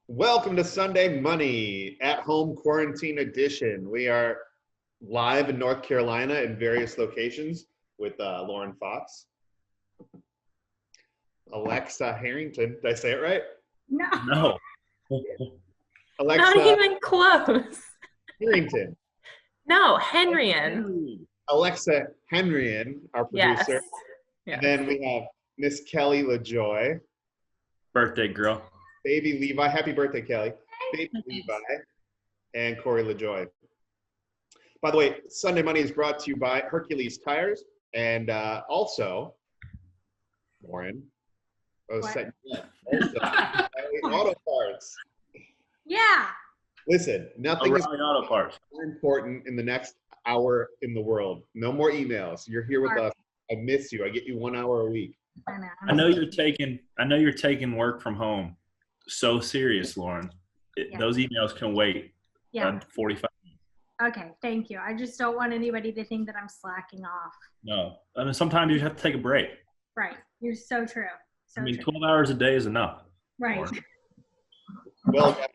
Welcome to Sunday Money at Home Quarantine Edition. We are live in North Carolina in various locations with Lauren Fox, Alexa Harrington. Did I say it right? No. Alexa Not even close. Harrington. No, Henrian. Alexa Henrian, our producer. Yes. Then we have Miss Kelly LaJoy. Birthday girl. Baby Levi. Happy birthday, Kelly. Baby Levi. And Corey LaJoy. By the way, Sunday Money is brought to you by Hercules Tires and also Lauren. Also, Auto Parts. Yeah. Listen, nothing is Auto Parts. more important in the next hour in the world. No more emails. You're here with us. I miss you. I get you 1 hour a week. I know you're taking work from home so serious, Lauren. Those emails can wait. Yeah. 45 minutes. Okay, thank you. I just don't want anybody to think that I'm slacking off. No. I mean, sometimes you have to take a break. Right. You're so true. So I mean, true. 12 hours a day is enough. Right. Lauren. Well, guys,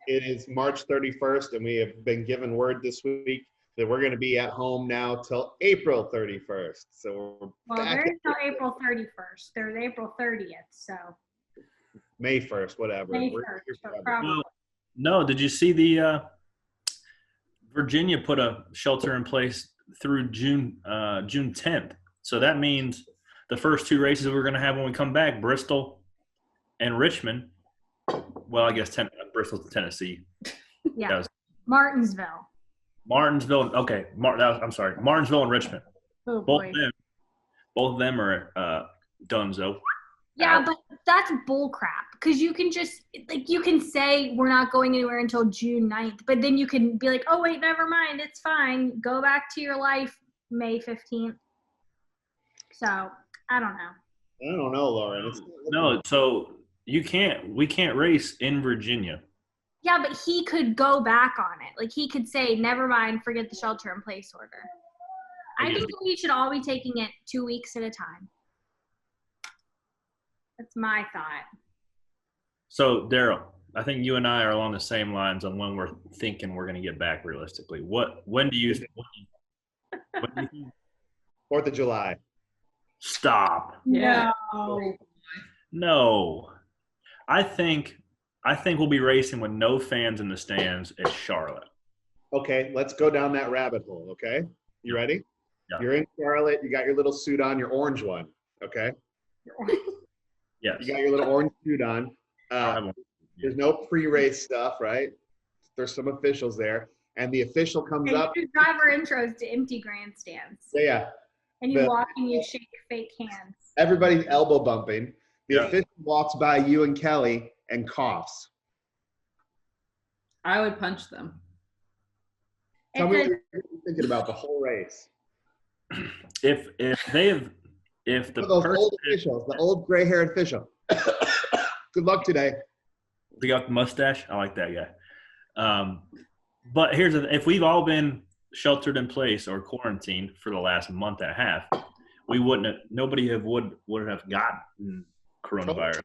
it is March 31st, and we have been given word this week that we're going to be at home now till April 31st. So we're Well, back there's no April 31st. There's April 30th. So May 1st, whatever. May We're 1st. here So forever. probably. No, did you see the Virginia put a shelter in place through June 10th? So that means the first two races we're going to have when we come back, Bristol and Richmond. Well, I guess Bristol, Tennessee. Yeah. Martinsville. Martinsville. Okay, I'm sorry. Martinsville and Richmond. Oh Both boy. of them are donezo. Yeah, but that's bull crap. Because you can just, you can say we're not going anywhere until June 9th, but then you can be like, oh, wait, never mind. It's fine. Go back to your life May 15th. So, I don't know. I don't know, Lauren. No, so we can't race in Virginia. Yeah, but he could go back on it. He could say, never mind, forget the shelter in place order. I think we should all be taking it 2 weeks at a time. That's my thought. So, Daryl, I think you and I are along the same lines on when we're thinking we're going to get back realistically. When do you think? 4th of July. Stop. Yeah. No. I think we'll be racing with no fans in the stands at Charlotte. Okay, let's go down that rabbit hole, okay? You ready? Yeah. You're in Charlotte. You got your little suit on, your orange one, okay? Yes. You got your little orange suit on. There's no pre-race stuff, right? There's some officials there. And the official comes And up. you do driver intros to empty grandstands. Yeah. And you walk and you shake fake hands. Everybody's elbow bumping. The Yeah. official walks by you and Kelly and coughs. I would punch them. Tell me what you're thinking about the whole race. If the Those person old officials, the old gray-haired official. Good luck today. they got the mustache, I like that guy. But if we've all been sheltered in place or quarantined for the last month and a half, nobody would have gotten coronavirus.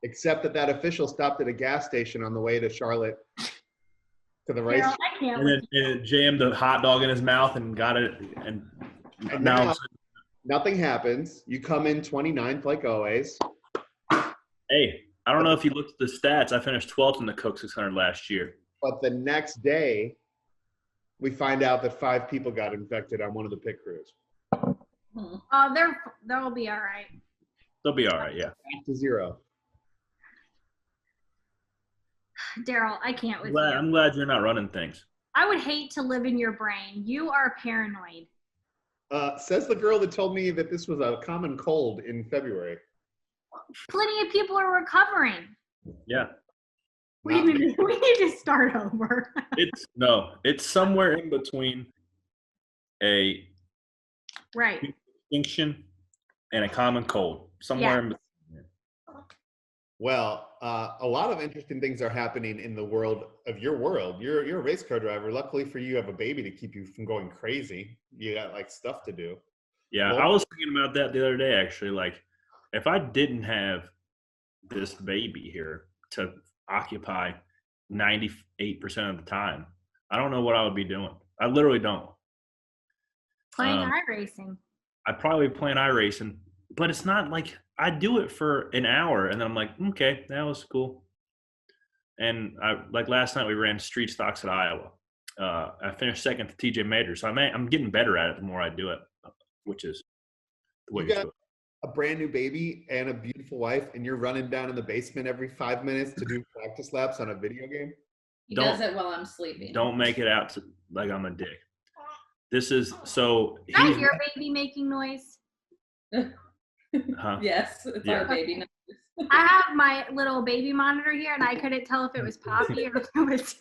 Except that official stopped at a gas station on the way to Charlotte to the race. Carol, I can't. And then jammed a hot dog in his mouth and got it. And now nothing happens. You come in 29th like always. Hey, I don't know if you looked at the stats. I finished 12th in the Coke 600 last year. But the next day, we find out that 5 people got infected on one of the pit crews. Oh, they'll be all right. They'll be all right, yeah. Back to 0. Daryl, I can't with you. I'm glad you're not running things. I would hate to live in your brain. You are paranoid. Says the girl that told me that this was a common cold in February. Plenty of people are recovering. Yeah. We need to start over. It's somewhere in between a Right. extinction and a common cold. Somewhere in between. Well, a lot of interesting things are happening in the world of your world. You're a race car driver. Luckily for you, you have a baby to keep you from going crazy. You got stuff to do. Yeah, I was thinking about that the other day, actually. If I didn't have this baby here to occupy 98% of the time. I don't know what I would be doing. I literally don't. Playing iRacing. I'd probably be playing iRacing, but it's not like I do it for an hour and then I'm like, okay, that was cool. And like last night we ran street stocks at Iowa. I finished second to TJ Major, so I'm getting better at it the more I do it, which is the way You to got do it. a brand new baby and a beautiful wife, and you're running down in the basement every 5 minutes to do practice laps on a video game? He Don't- does it while I'm sleeping. Don't make it out to, like I'm a dick. This is so Is that he's your baby making noise? huh? Yes, it's Yeah. our baby. I have my little baby monitor here, and I couldn't tell if it was Poppy or if it was.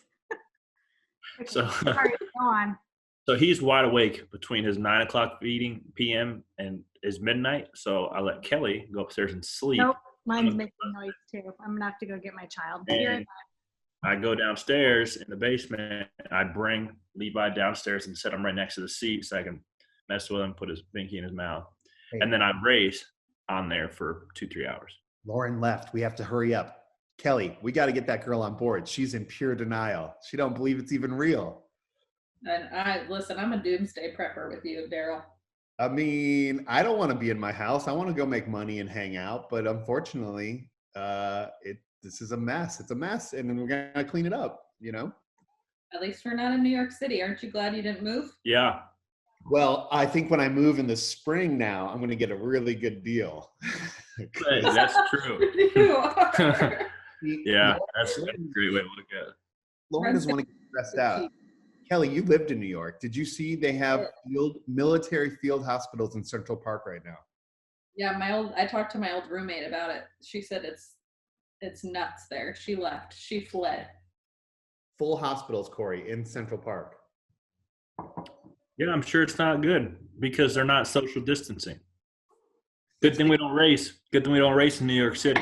Okay, So sorry, go on. so he's wide awake between his 9 o'clock feeding PM and his midnight. So I let Kelly go upstairs and sleep. Nope, mine's making noise too. I'm gonna have to go get my child. Here, And I go downstairs in the basement. I bring Levi downstairs and set him right next to the seat so I can mess with him, put his binky in his mouth. Hey. And then I race on there for 2-3 hours. Lauren left. We have to hurry up. Kelly, we got to get that girl on board. She's in pure denial. She don't believe it's even real. And listen, I'm a doomsday prepper with you, Daryl. I mean, I don't want to be in my house. I want to go make money and hang out. But unfortunately, this is a mess. It's a mess, and then we're gonna clean it up. You know. At least we're not in New York City. Aren't you glad you didn't move? Yeah. Well, I think when I move in the spring now, I'm going to get a really good deal. Hey, that's true. You are. Yeah, that's a great way to look at it. Lauren doesn't want to get stressed out. Kelly, you lived in New York. Did you see they have military field hospitals in Central Park right now? Yeah, I talked to my old roommate about it. She said it's nuts there. She left. She fled. Full hospitals, Corey, in Central Park. Yeah, I'm sure it's not good because they're not social distancing. Good thing we don't race. Good thing we don't race in New York City.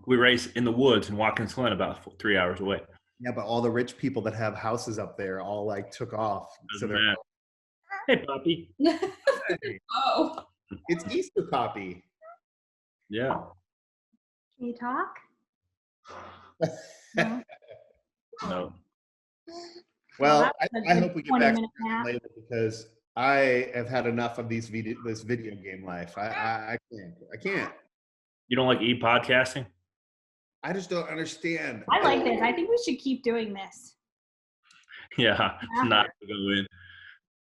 We race in the woods in Watkins Glen, about 3 hours away. Yeah, but all the rich people that have houses up there all like took off. So Doesn't matter. Hey, puppy. Hey, Oh. it's Easter Poppy. Yeah. Can you talk? No? No. Well, that was a I good hope we get back to 20-minute nap. later because I have had enough of this video game life. I can't. You don't like e-podcasting? I just don't understand. I like this. I think we should keep doing this. Yeah, it's not to go in.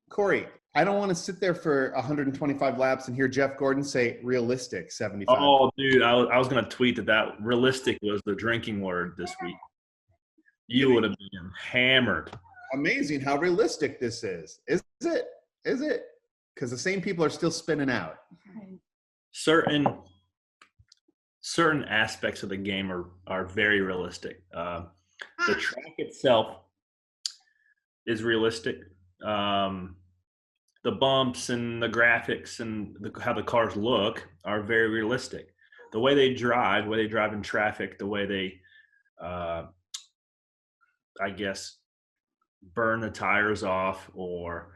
Corey, I don't want to sit there for 125 laps and hear Jeff Gordon say realistic 75. Oh, dude, I was going to tweet that realistic was the drinking word this week. You would have been hammered. Amazing how realistic this is. Is it? Is it? Because the same people are still spinning out. Certain aspects of the game are very realistic. The track itself is realistic. The bumps and the graphics and how the cars look are very realistic. The way they drive in traffic, the way they, I guess, burn the tires off, or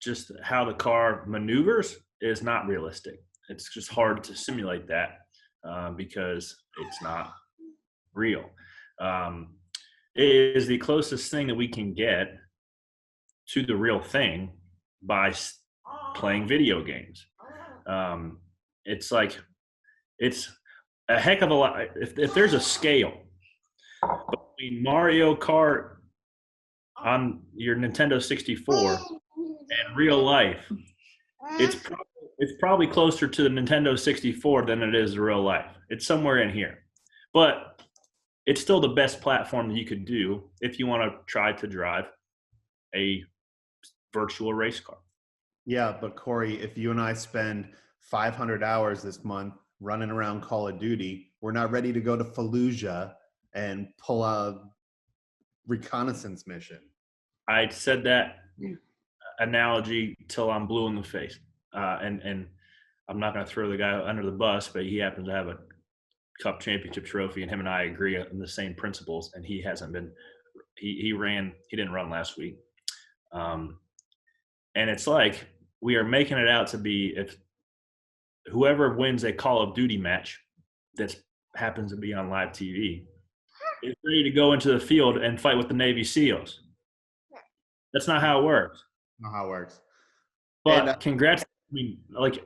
just how the car maneuvers is not realistic. It's just hard to simulate that because it's not real. It is the closest thing that we can get to the real thing by playing video games. It's like, it's a heck of a lot. If there's a scale between Mario Kart on your Nintendo 64 and real life, it's probably closer to the Nintendo 64 than it is real life. It's somewhere in here. But it's still the best platform that you could do if you want to try to drive a virtual race car. Yeah, but Corey, if you and I spend 500 hours this month running around Call of Duty, we're not ready to go to Fallujah and pull a reconnaissance mission. I said that analogy till I'm blue in the face. And I'm not going to throw the guy under the bus, but he happens to have a Cup championship trophy, and him and I agree on the same principles. And he hasn't been. He didn't run last week. And it's like we are making it out to be, if whoever wins a Call of Duty match that happens to be on live TV, is ready to go into the field and fight with the Navy SEALs. That's not how it works. Know how it works. But And, congrats. I mean, like,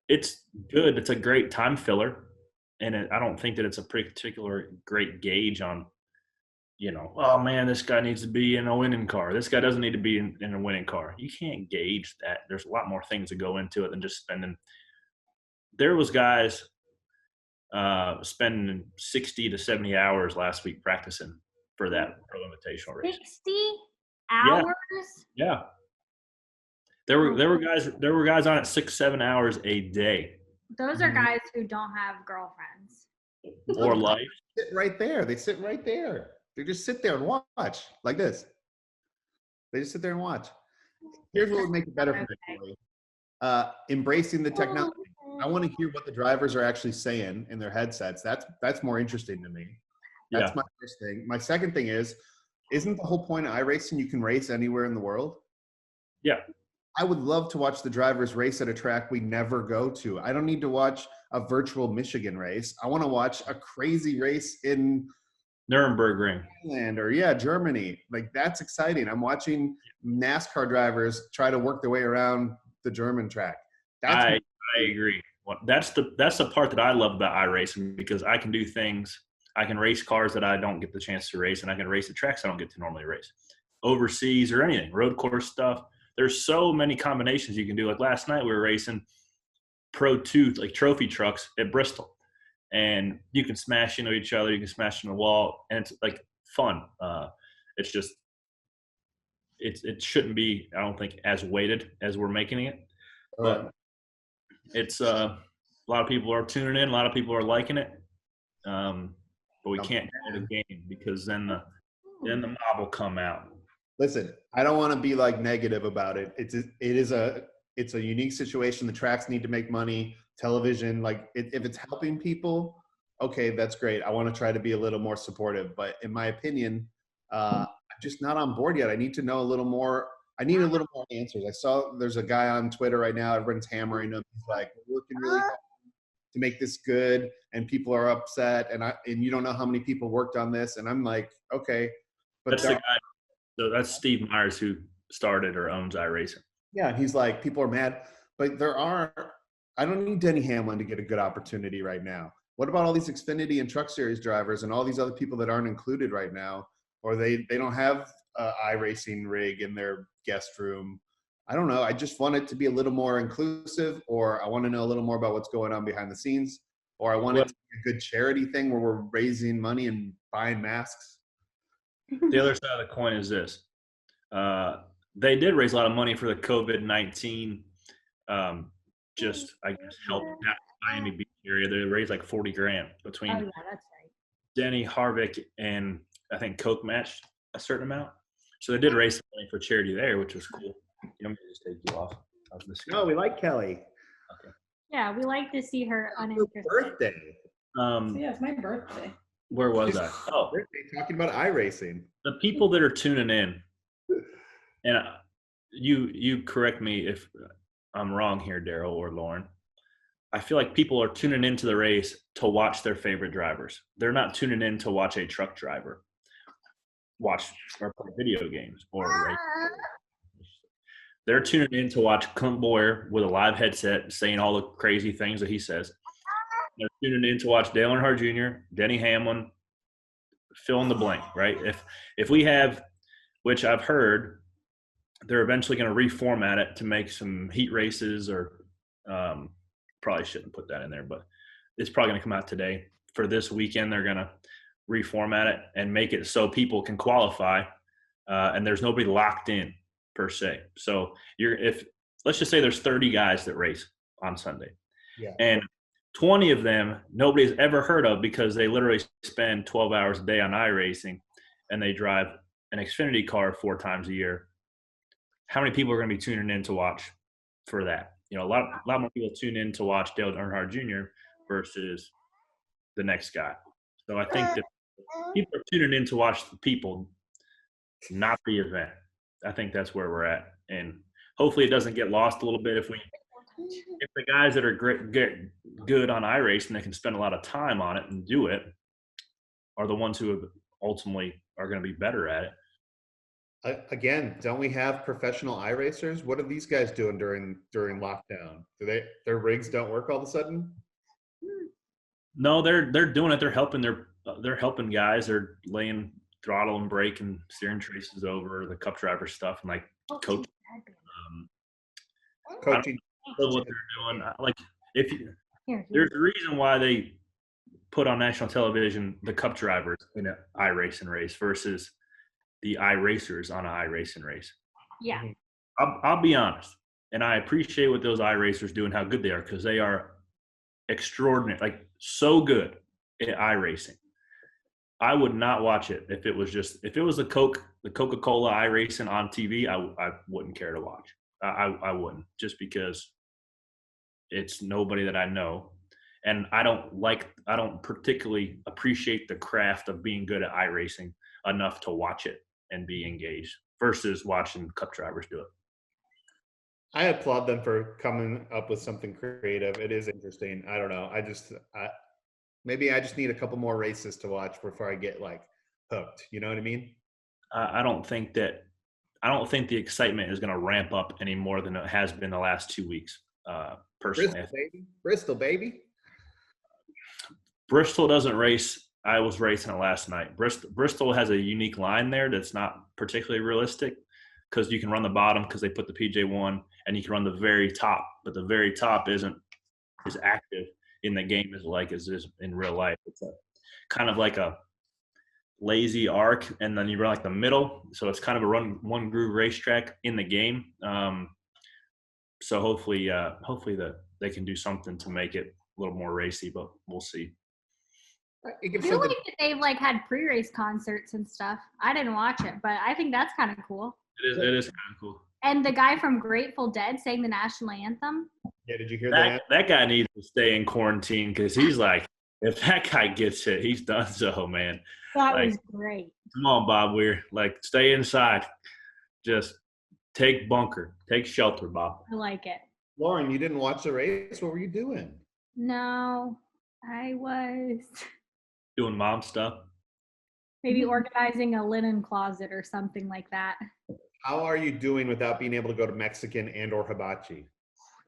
it's good. It's a great time filler. And I don't think that it's a particular great gauge on, oh man, this guy needs to be in a winning car. This guy doesn't need to be in a winning car. You can't gauge that. There's a lot more things that go into it than just spending. There was guys spending 60 to 70 hours last week practicing for that Pro Invitational race. 60 hours? Yeah. There were guys on it 6-7 hours a day. Those are guys who don't have girlfriends. Or life. sit right there. They sit right there. They just sit there and watch like this. They just sit there and watch. Here's what would make it better for me. Embracing the technology. I want to hear what the drivers are actually saying in their headsets. That's more interesting to me. That's my first thing. My second thing isn't the whole point of iRacing you can race anywhere in the world? Yeah. I would love to watch the drivers race at a track we never go to. I don't need to watch a virtual Michigan race. I want to watch a crazy race in Nürburgring. England or Germany. Like, that's exciting. I'm watching NASCAR drivers try to work their way around the German track. I agree. Well, that's the part that I love about iRacing, because I can do things. I can race cars that I don't get the chance to race, and I can race the tracks I don't get to normally race. Overseas or anything, road course stuff. There's so many combinations you can do. Like last night we were racing Pro 2, like trophy trucks at Bristol. And you can smash into each other, you can smash into the wall, and it's like fun. It's just it shouldn't be, I don't think, as weighted as we're making it. But it's a lot of people are tuning in, a lot of people are liking it. But we can't do the game, because then the mob will come out. Listen, I don't want to be like negative about it. It's a unique situation. The tracks need to make money. Television, like if it's helping people, okay, that's great. I want to try to be a little more supportive. But in my opinion, I'm just not on board yet. I need to know a little more. I need a little more answers. I saw there's a guy on Twitter right now. Everyone's hammering him. He's like, we're working really hard to make this good, and people are upset, and you don't know how many people worked on this. And I'm like, okay, but that's the guy. So that's Steve Myers, who started or owns iRacing. Yeah, he's like, people are mad, but I don't need Denny Hamlin to get a good opportunity right now. What about all these Xfinity and Truck Series drivers and all these other people that aren't included right now, or they don't have iRacing rig in their guest room? I don't know. I just want it to be a little more inclusive, or I want to know a little more about what's going on behind the scenes, or I want it to be a good charity thing where we're raising money and buying masks. The other side of the coin is this. They did raise a lot of money for the COVID-19, I guess, help that Miami Beach area. They raised like $40,000 between Oh, yeah, that's right. Denny, Harvick, and I think Coke matched a certain amount. So they did raise some money for charity there, which was cool. Let me just take you off of this. No, we like Kelly. Okay. Yeah, we like to see her uninterested. Birthday. It's my birthday. Where was I? Oh, Birthday, talking about iRacing. the people that are tuning in, and you correct me if I'm wrong here, Daryl or Lauren. I feel like people are tuning into the race to watch their favorite drivers. They're not tuning in to watch a truck driver watch or play video games or race. They're tuning in to watch Clint Boyer with a live headset saying all the crazy things that he says. They're tuning in to watch Dale Earnhardt Jr., Denny Hamlin, fill in the blank, right? If we have, which I've heard, they're eventually going to reformat it to make some heat races, or probably shouldn't put that in there, but it's probably going to come out today. For this weekend, they're going to reformat it and make it so people can qualify, and there's nobody locked in per se. So let's just say there's 30 guys that race on Sunday, and 20 of them nobody's ever heard of, because they literally spend 12 hours a day on iRacing, and they drive an Xfinity car 4 times a year. How many people are going to be tuning in to watch for that? A lot more people tune in to watch Dale Earnhardt Jr. versus the next guy. So I think that people are tuning in to watch the people, not the event. I think that's where we're at, and hopefully it doesn't get lost a little bit. If the guys that are get good on iRacing, that can spend a lot of time on it and do it, are the ones who ultimately are going to be better at it. Again, don't we have professional iRacers? What are these guys doing during lockdown? Their rigs don't work all of a sudden? No, they're doing it. They're helping guys. They're laying throttle and brake and steering traces over the cup driver stuff and like coach. Coaching. I don't know what they're doing. Like there's a reason why they put on national television the cup drivers in an iRacing race versus the iRacers on an iRacing race. Yeah. I'll be honest, and I appreciate what those iRacers do and how good they are because they are extraordinary, like so good at iRacing. I would not watch it if it was the Coca-Cola iRacing on TV. I wouldn't care to watch. I wouldn't, just because it's nobody that I know, and I don't particularly appreciate the craft of being good at iRacing enough to watch it and be engaged versus watching cup drivers do it. I applaud them for coming up with something creative. It is interesting. I don't know. Maybe I just need a couple more races to watch before I get like hooked. You know what I mean? I don't think the excitement is going to ramp up any more than it has been the last 2 weeks. Personally, Bristol, baby. Bristol doesn't race. I was racing it last night. Bristol has a unique line there that's not particularly realistic because you can run the bottom because they put the PJ1 and you can run the very top, but the very top isn't as active in the game as it is in real life. It's kind of like a lazy arc, and then you run like the middle, so it's kind of a one groove racetrack in the game. So hopefully they can do something to make it a little more racy, but we'll see. I feel like they've like had pre-race concerts and stuff. I didn't watch it, but I think that's kind of cool. It is kind of cool. And the guy from Grateful Dead sang the national anthem. Yeah, did you hear that? That guy needs to stay in quarantine because he's like, if that guy gets it, he's done so, man. That was great. Come on, Bob Weir. Like, stay inside. Just take shelter, Bob. I like it. Lauren, you didn't watch the race? What were you doing? No, I was doing mom stuff. Maybe organizing a linen closet or something like that. How are you doing without being able to go to Mexican and or hibachi?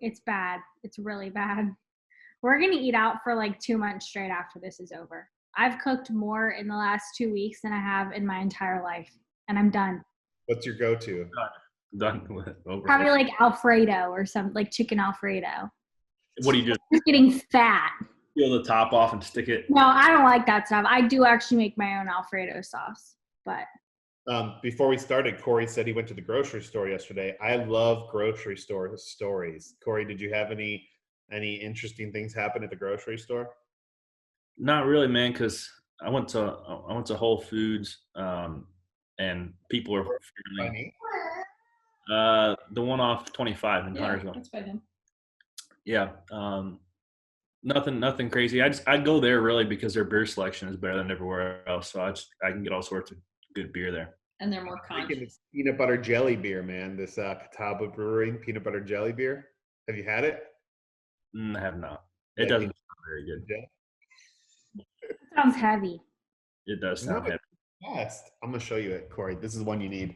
It's bad. It's really bad. We're going to eat out for like 2 months straight after this is over. I've cooked more in the last 2 weeks than I have in my entire life, and I'm done. What's your go-to? Done with it. Probably like Alfredo or something, like chicken Alfredo. What do you do? Just getting fat. Peel the top off and stick it? No, I don't like that stuff. I do actually make my own Alfredo sauce, but. Before we started, Corey said he went to the grocery store yesterday. I love grocery store stories. Corey, did you have any interesting things happen at the grocery store? Not really, man, because I went to Whole Foods, and people are fairly, the one off 25 in Huntersville. That's by him. Yeah, nothing crazy. I go there really because their beer selection is better than everywhere else, so I can get all sorts of good beer there. And they're more conscious. It's peanut butter jelly beer, man. This Catawba Brewing peanut butter jelly beer. Have you had it? I have not. It doesn't sound very good. It sounds heavy. It does sound heavy. Yes. I'm going to show you it, Corey. This is one you need.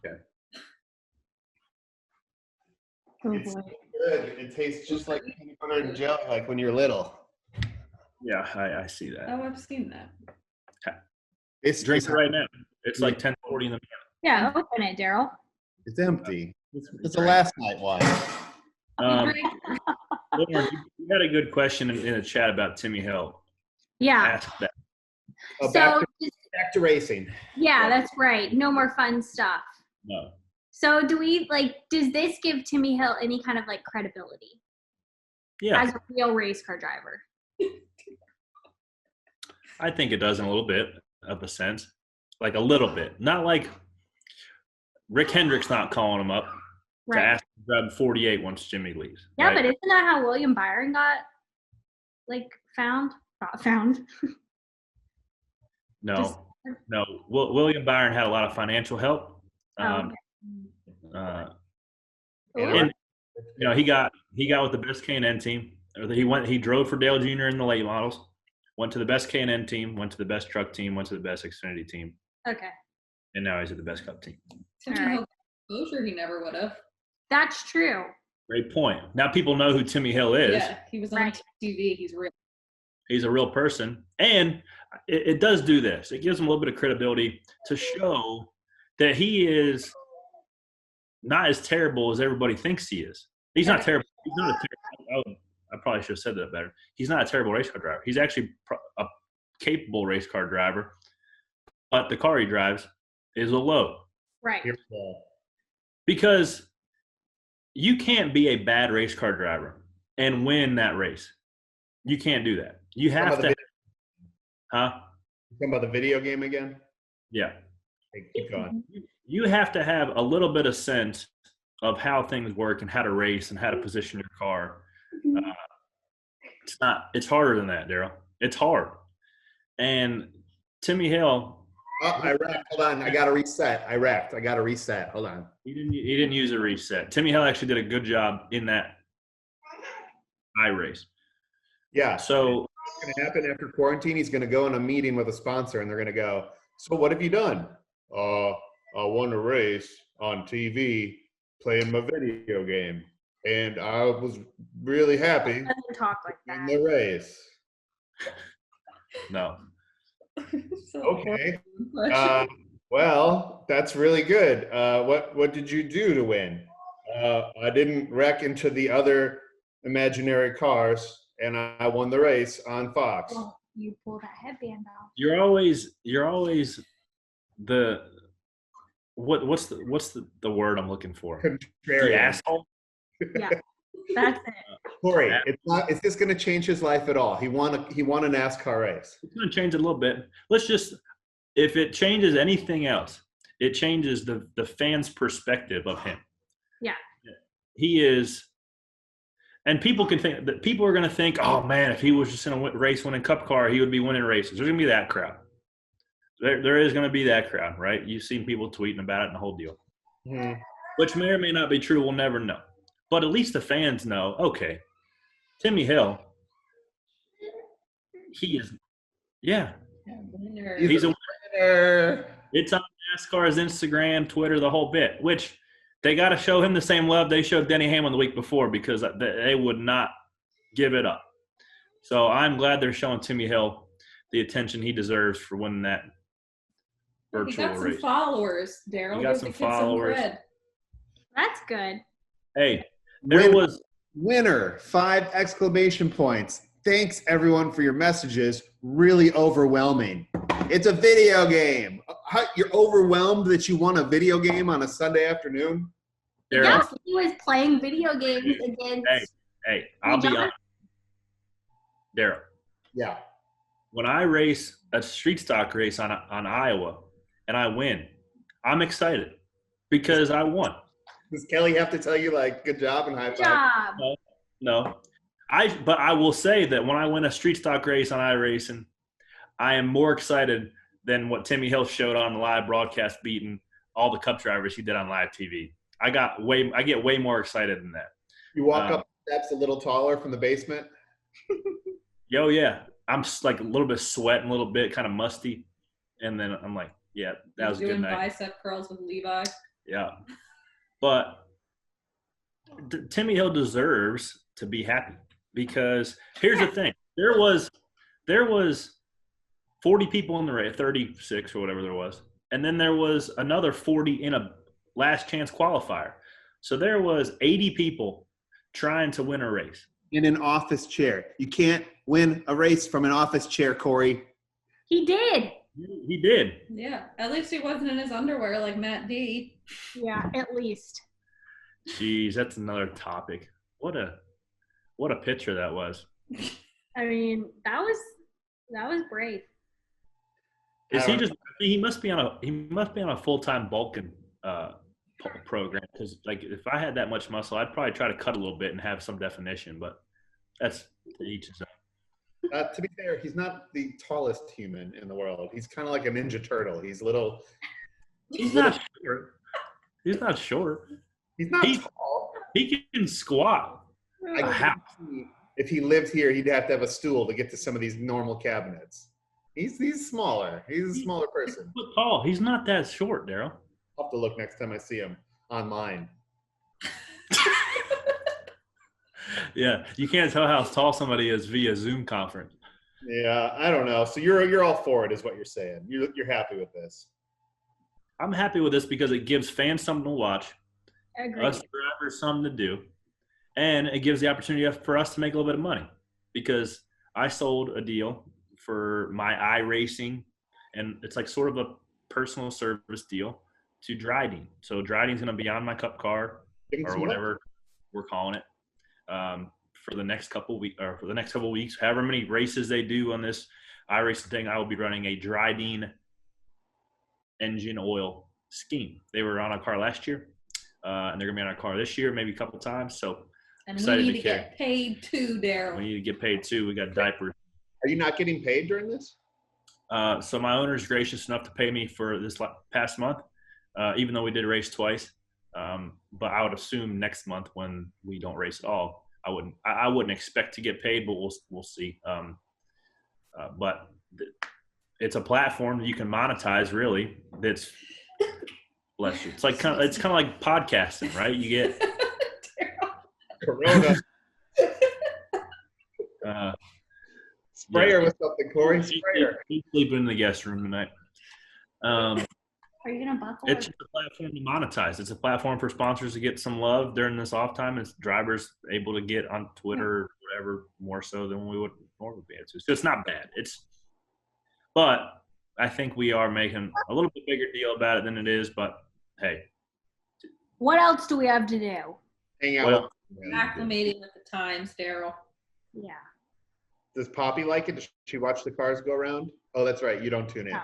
Okay. Oh, it's boy. good. It tastes just like peanut butter and jelly, like when you're little. Yeah, I see that. Oh, I've seen that. It's drink it right now. It's like 10:40 in the morning. Yeah, open it, Daryl. It's empty. It's a last night wine. Lauren, you had a good question in the chat about Timmy Hill. Yeah. Ask that. Back to racing. Yeah, that's right. No more fun stuff. No. So does this give Timmy Hill any kind of like credibility? Yeah. As a real race car driver? I think it does in a little bit of a sense. Like a little bit. Not like Rick Hendrick's not calling him up to ask to grab 48 once Jimmy leaves. Yeah, right? but isn't that how William Byron got found? Not found. No. William Byron had a lot of financial help. Okay. And he got with the best K&N team. He drove for Dale Jr. in the late models. went to the best K&N team, went to the best truck team, went to the best Xfinity team, Okay. and now he's at the best Cup team. Timmy All right. Hill exposure he never would have. That's true. Great point. Now people know who Timmy Hill is. Yeah, he was on Right. TV. He's real. He's a real person. And it does do this. It gives him a little bit of credibility to show that he is not as terrible as everybody thinks he is. He's not terrible. He's not a terrible. I probably should have said that better. He's not a terrible race car driver. He's actually a capable race car driver. But the car he drives is a low. Right. Because you can't be a bad race car driver and win that race. You can't do that. You have to. Huh? Talking about the video game again? Yeah. Hey, keep going. You have to have a little bit of sense of how things work and how to race and how to position your car. It's harder than that, Daryl. It's hard. And Timmy Hill. Oh, I wrecked. Hold on. I got to reset. I wrecked. I got to reset. Hold on. He didn't use a reset. Timmy Hill actually did a good job in that iRace. Yeah. So What's going to happen after quarantine? He's going to go in a meeting with a sponsor, and they're going to go, so what have you done? I won a race on TV playing my video game, and I was really happy Doesn't talk like in that. the race. no. So Okay. horrible. Well, that's really good. What did you do to win? I didn't wreck into the other imaginary cars, and I won the race on Fox. Well, you pull that headband off. You're always the what's the word I'm looking for? The Contrarian. asshole. Yeah, that's it. Corey, is this going to change his life at all? He won a NASCAR race. It's going to change it a little bit. If it changes anything else, it changes the fans' perspective of him. Yeah. He is, and people can think that people are going to think, oh man, if he was just in a race winning cup car, he would be winning races. There's going to be that crowd. There is going to be that crowd, right? You've seen people tweeting about it and the whole deal, which may or may not be true. We'll never know. But at least the fans know, okay, Timmy Hill, he is, yeah. Winner. He's a winner. It's on NASCAR's Instagram, Twitter, the whole bit, which they got to show him the same love they showed Denny Hamlin the week before because they would not give it up. So I'm glad they're showing Timmy Hill the attention he deserves for winning that He virtual got some race. followers, Daryl. He got Give some the kid followers. Some cred. That's good. Hey, there was Winner, 5 exclamation points. Thanks everyone for your messages. Really overwhelming. It's a video game. You're overwhelmed that you won a video game on a Sunday afternoon? Daryl. Yes, he was playing video games against. Hey, I'll be honest. Daryl, Yeah. when I race a street stock race on Iowa and I win, I'm excited because I won. Does Kelly have to tell you, like, good job and high Good five? job. No. But I will say that when I win a street stock race on iRacing, I am more excited than what Timmy Hill showed on the live broadcast beating all the Cup drivers he did on live TV. I get way more excited than that. You walk up the steps a little taller from the basement? Yo, yeah. I'm like a little bit sweating, a little bit, kind of musty. And then I'm like, yeah, that was a good Doing night. bicep curls with Levi. Yeah. But Timmy Hill deserves to be happy because here's the thing. There was 40 people in the race, 36 or whatever there was. And then there was another 40 in a last chance qualifier. So there was 80 people trying to win a race. In an office chair. You can't win a race from an office chair, Corey. He did. He did. Yeah. At least he wasn't in his underwear like Matt D. Yeah, at least. Jeez, that's another topic. What a picture that was. I mean, that was brave. Is he just? He must be on a full-time Vulcan program because, like, if I had that much muscle, I'd probably try to cut a little bit and have some definition. But that's to each his own. To be fair, he's not the tallest human in the world. He's kind of like a Ninja Turtle. He's little. He's not short. He's not short. He's not tall. He can squat. I How? If he lived here, he'd have to have a stool to get to some of these normal cabinets. He's smaller. He's a smaller person. 6 foot tall. He's not that short, Daryl. I'll have to look next time I see him online. Yeah, you can't tell how tall somebody is via Zoom conference. Yeah, I don't know. So you're all for it, is what you're saying. You're happy with this. I'm happy with this because it gives fans something to watch, Agreed. us drivers something to do, and it gives the opportunity for us to make a little bit of money. Because I sold a deal for my iRacing, and it's like sort of a personal service deal to Dryden. So Dryden's going to be on my Cup car or whatever we're calling it for the next couple weeks. However many races they do on this iRacing thing, I will be running a Dryden engine oil scheme. They were on our car last year, and they're going to be on our car this year, maybe a couple times. So and we need to get paid too, Daryl. We need to get paid too. We got diapers. Are you not getting paid during this? So my owner is gracious enough to pay me for this past month, even though we did race twice. But I would assume next month when we don't race at all, I wouldn't expect to get paid, but we'll see. But it's a platform that you can monetize. Really, that's bless you. It's like kind of like podcasting, right? You get Corona. Sprayer with something, Corey. Sprayer. He's sleeping in the guest room tonight. Are you gonna buckle? It's just a platform to monetize. It's a platform for sponsors to get some love during this off time. It's drivers able to get on Twitter or whatever more so than we would normally be able to. So it's not bad. But I think we are making a little bit bigger deal about it than it is. But hey, what else do we have to do? Hang out. Well, Acclimating with the times, Daryl. Yeah. Does Poppy like it? Does she watch the cars go around? Oh, that's right. You don't tune in.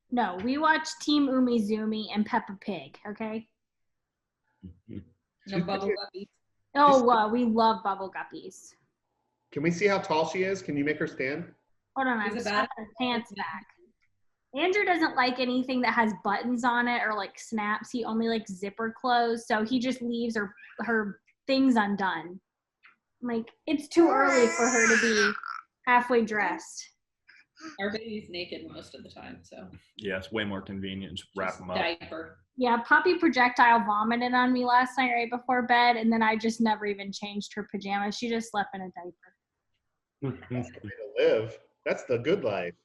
No, we watch Team Umizoomi and Peppa Pig, okay? No bubble guppies. Oh, we love bubble guppies. Can we see how tall she is? Can you make her stand? Hold on, I'm Is it just her pants back. Andrew doesn't like anything that has buttons on it or like snaps. He only likes zipper clothes, so he just leaves her things undone. I'm like, it's too early for her to be halfway dressed. Our baby's naked most of the time, so. yeah, it's way more convenient. Just wrap them up. Diaper. Yeah, Poppy projectile vomited on me last night right before bed, and then I just never even changed her pajamas. She just slept in a diaper. That's the way to live. That's the good life.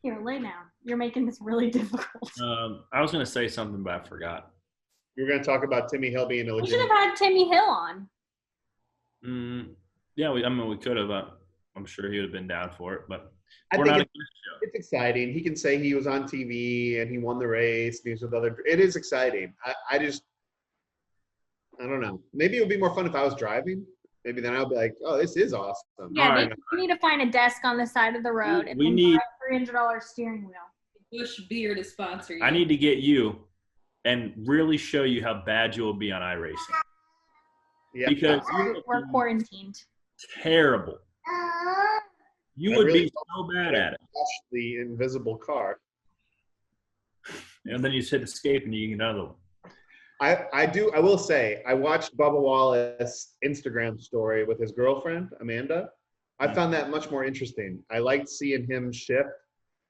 Here, lay down. You're making this really difficult. I was going to say something, but I forgot. You were going to talk about Timmy Hill being a We should legitimate. have had Timmy Hill on. Yeah, we could have. I'm sure he would have been down for it, but I we're think not. it's exciting. He can say he was on TV and he won the race. And he was with other. It is exciting. I don't know. Maybe it would be more fun if I was driving. Maybe then I'll be like, oh, this is awesome. Yeah, Alright. we need to find a desk on the side of the road and We then need- buy a $300 steering wheel. Bush beer to sponsor you. I need to get you and really show you how bad you will be on iRacing Yeah. because We're quarantined. terrible. You I would really be so bad at it, Watch the invisible car. and then you just hit escape and you get another one. I will say, I watched Bubba Wallace Instagram story with his girlfriend, Amanda. I found that much more interesting. I liked seeing him shift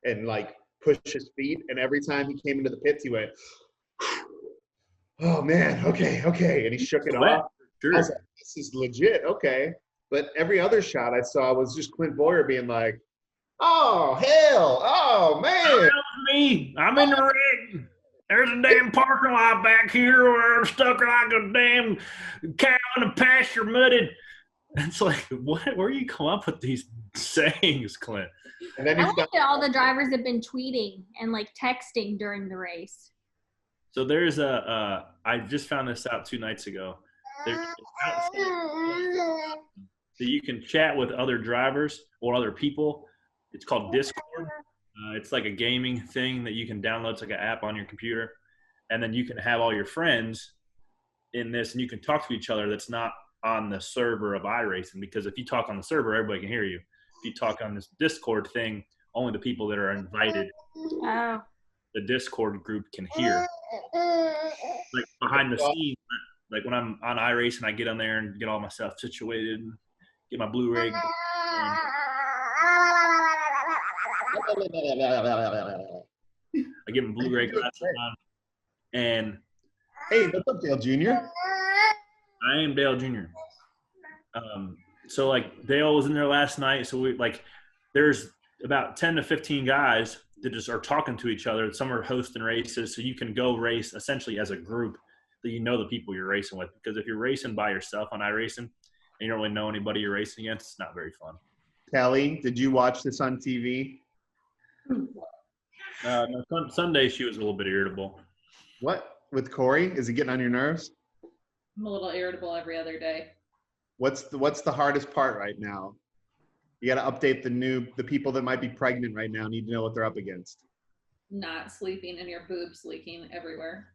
and like push his feet. And every time he came into the pits, he went, oh man, okay. And he shook it Sweat. off. Sure. I was like, this is legit, okay. But every other shot I saw was just Clint Boyer being like, oh, hell, oh, man. That was me. I'm in the rig. There's a damn parking lot back here where I'm stuck like a damn cow in a pasture mudded. It's like, what? Where do you come up with these sayings, Clint? And then I he's like that all the drivers have been tweeting and like texting during the race. So there's I just found this out 2 nights ago. There's so you can chat with other drivers or other people. It's called Discord. It's like a gaming thing that you can download. It's like an app on your computer. And then you can have all your friends in this, and you can talk to each other that's not on the server of iRacing. Because if you talk on the server, everybody can hear you. If you talk on this Discord thing, only the people that are invited, Oh. the Discord group can hear. Like behind the scenes, like when I'm on iRacing, I get on there and get all my stuff situated. get my Blu-ray. I get my Blu-ray glasses on, and Hey, what's up, Dale Jr.? I am Dale Jr. So like Dale was in there last night. So we like, there's about 10 to 15 guys that just are talking to each other. Some are hosting races, so you can go race essentially as a group that you know the people you're racing with. Because if you're racing by yourself on iRacing and you don't really know anybody you're racing against, it's not very fun. Kelly, did you watch this on TV? No, Sunday she was a little bit irritable. What? With Corey? Is he getting on your nerves? I'm a little irritable every other day. What's the hardest part right now? You got to update the people that might be pregnant right now need to know what they're up against. Not sleeping and your boobs leaking everywhere.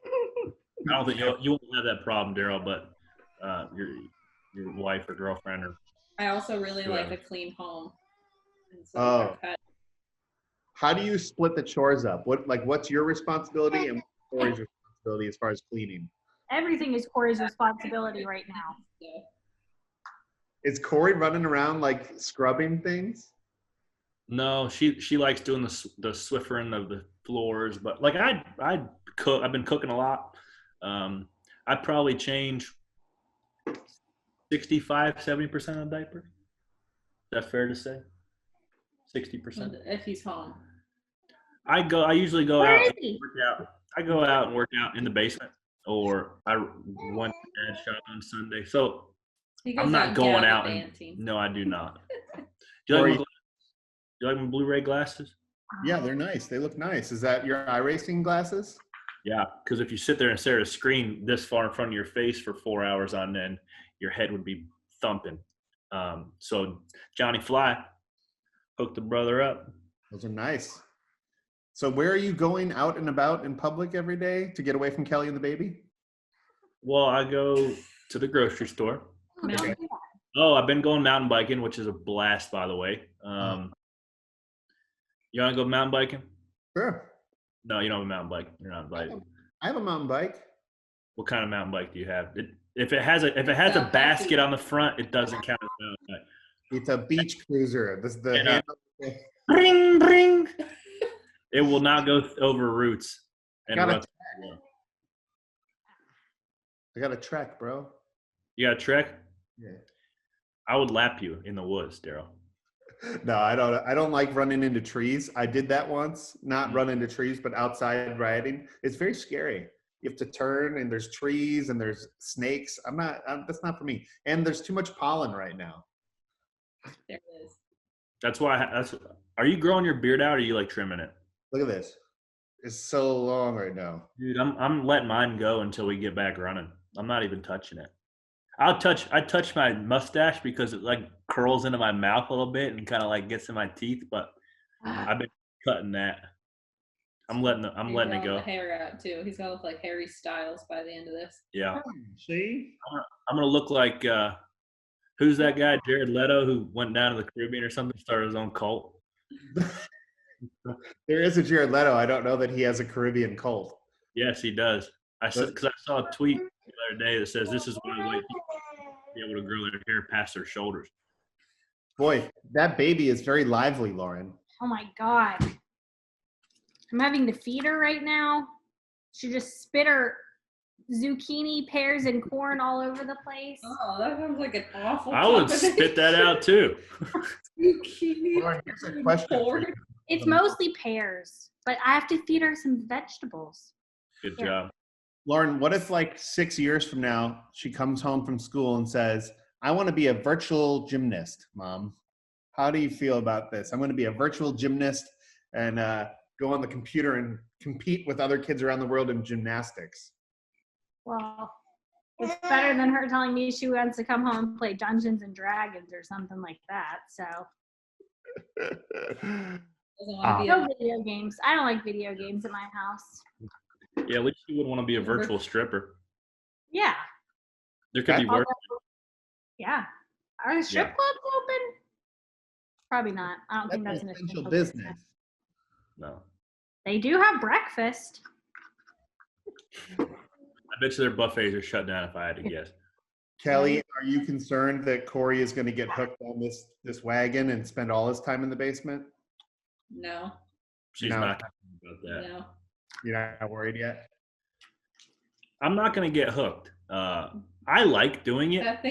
I don't think you won't have that problem, Daryl, but your wife or girlfriend or. I also really like a clean home. And so I've had, how do you split the chores up? What's your responsibility and what's Corey's responsibility as far as cleaning? Everything is Corey's responsibility right now. Is Corey running around like scrubbing things? No, she likes doing the Swiffering of the floors, but like I cook. I've been cooking a lot. I'd probably change 65-70% of diapers. Is that fair to say? 60%. if he's home. I usually go Where out is and he? work out. I go out and work out in the basement, or I went to dad shop on Sunday. So He goes I'm not going out. gallivanting. No, I do not. Do you like my Blu-ray glasses? Yeah, they're nice. They look nice. Is that your iRacing glasses? Yeah, because if you sit there and stare at a screen this far in front of your face for 4 hours on end, your head would be thumping. So Johnny Fly hooked the brother up. Those are nice. So where are you going out and about in public every day to get away from Kelly and the baby? Well, I go to the grocery store. Okay. Oh, I've been going mountain biking, which is a blast, by the way. You want to go mountain biking? Sure. No, you don't have a mountain bike. You're not invited. I have a mountain bike. What kind of mountain bike do you have? If it has a basket on the front, it doesn't count as a mountain bike. It's a beach cruiser. This is the handle. Bring, bring. It will not go over roots. And I ruts. got a trek, bro. You got a trek? Yeah. I would lap you in the woods, Daryl. No, I don't like running into trees. I did that once, not run into trees, but outside riding. It's very scary. You have to turn and there's trees and there's snakes. That's not for me. And there's too much pollen right now. There it is. That's why. Are you growing your beard out, or are you like trimming it? Look at this. It's so long right now. Dude, I'm letting mine go until we get back running. I'm not even touching it. I touch my mustache because it like curls into my mouth a little bit and kind of like gets in my teeth, but I've been cutting that. I'm letting it go. The hair out too. He's gonna look like Harry Styles by the end of this. Yeah. See? I'm gonna look like who's that guy, Jared Leto, who went down to the Caribbean or something, started his own cult. There is a Jared Leto. I don't know that he has a Caribbean cult. Yes, he does. Because I saw a tweet the other day that says this is why white people be able to grow their hair past their shoulders. Boy, that baby is very lively, Lauren. Oh my God. I'm having to feed her right now. She just spit her zucchini, pears, and corn all over the place. Oh, that sounds like an awful. I would spit that out too. Zucchini. Lauren, here's a question for you. It's mostly pears, but I have to feed her some vegetables. Good job. Lauren, what if like 6 years from now, she comes home from school and says, I want to be a virtual gymnast, Mom. How do you feel about this? I'm going to be a virtual gymnast and go on the computer and compete with other kids around the world in gymnastics. Well, it's better than her telling me she wants to come home and play Dungeons and Dragons or something like that. So no video games. I don't like video games at my house. Yeah, at least you would want to be a virtual stripper. Yeah. There could be work. Yeah. Are the strip clubs open? Probably not. I don't think that's an essential business. No. They do have breakfast. I bet you their buffets are shut down if I had to guess. Kelly, are you concerned that Corey is going to get hooked on this wagon and spend all his time in the basement? No, She's No. not talking about that. no. You're not worried yet? I'm not going to get hooked. I like doing it. That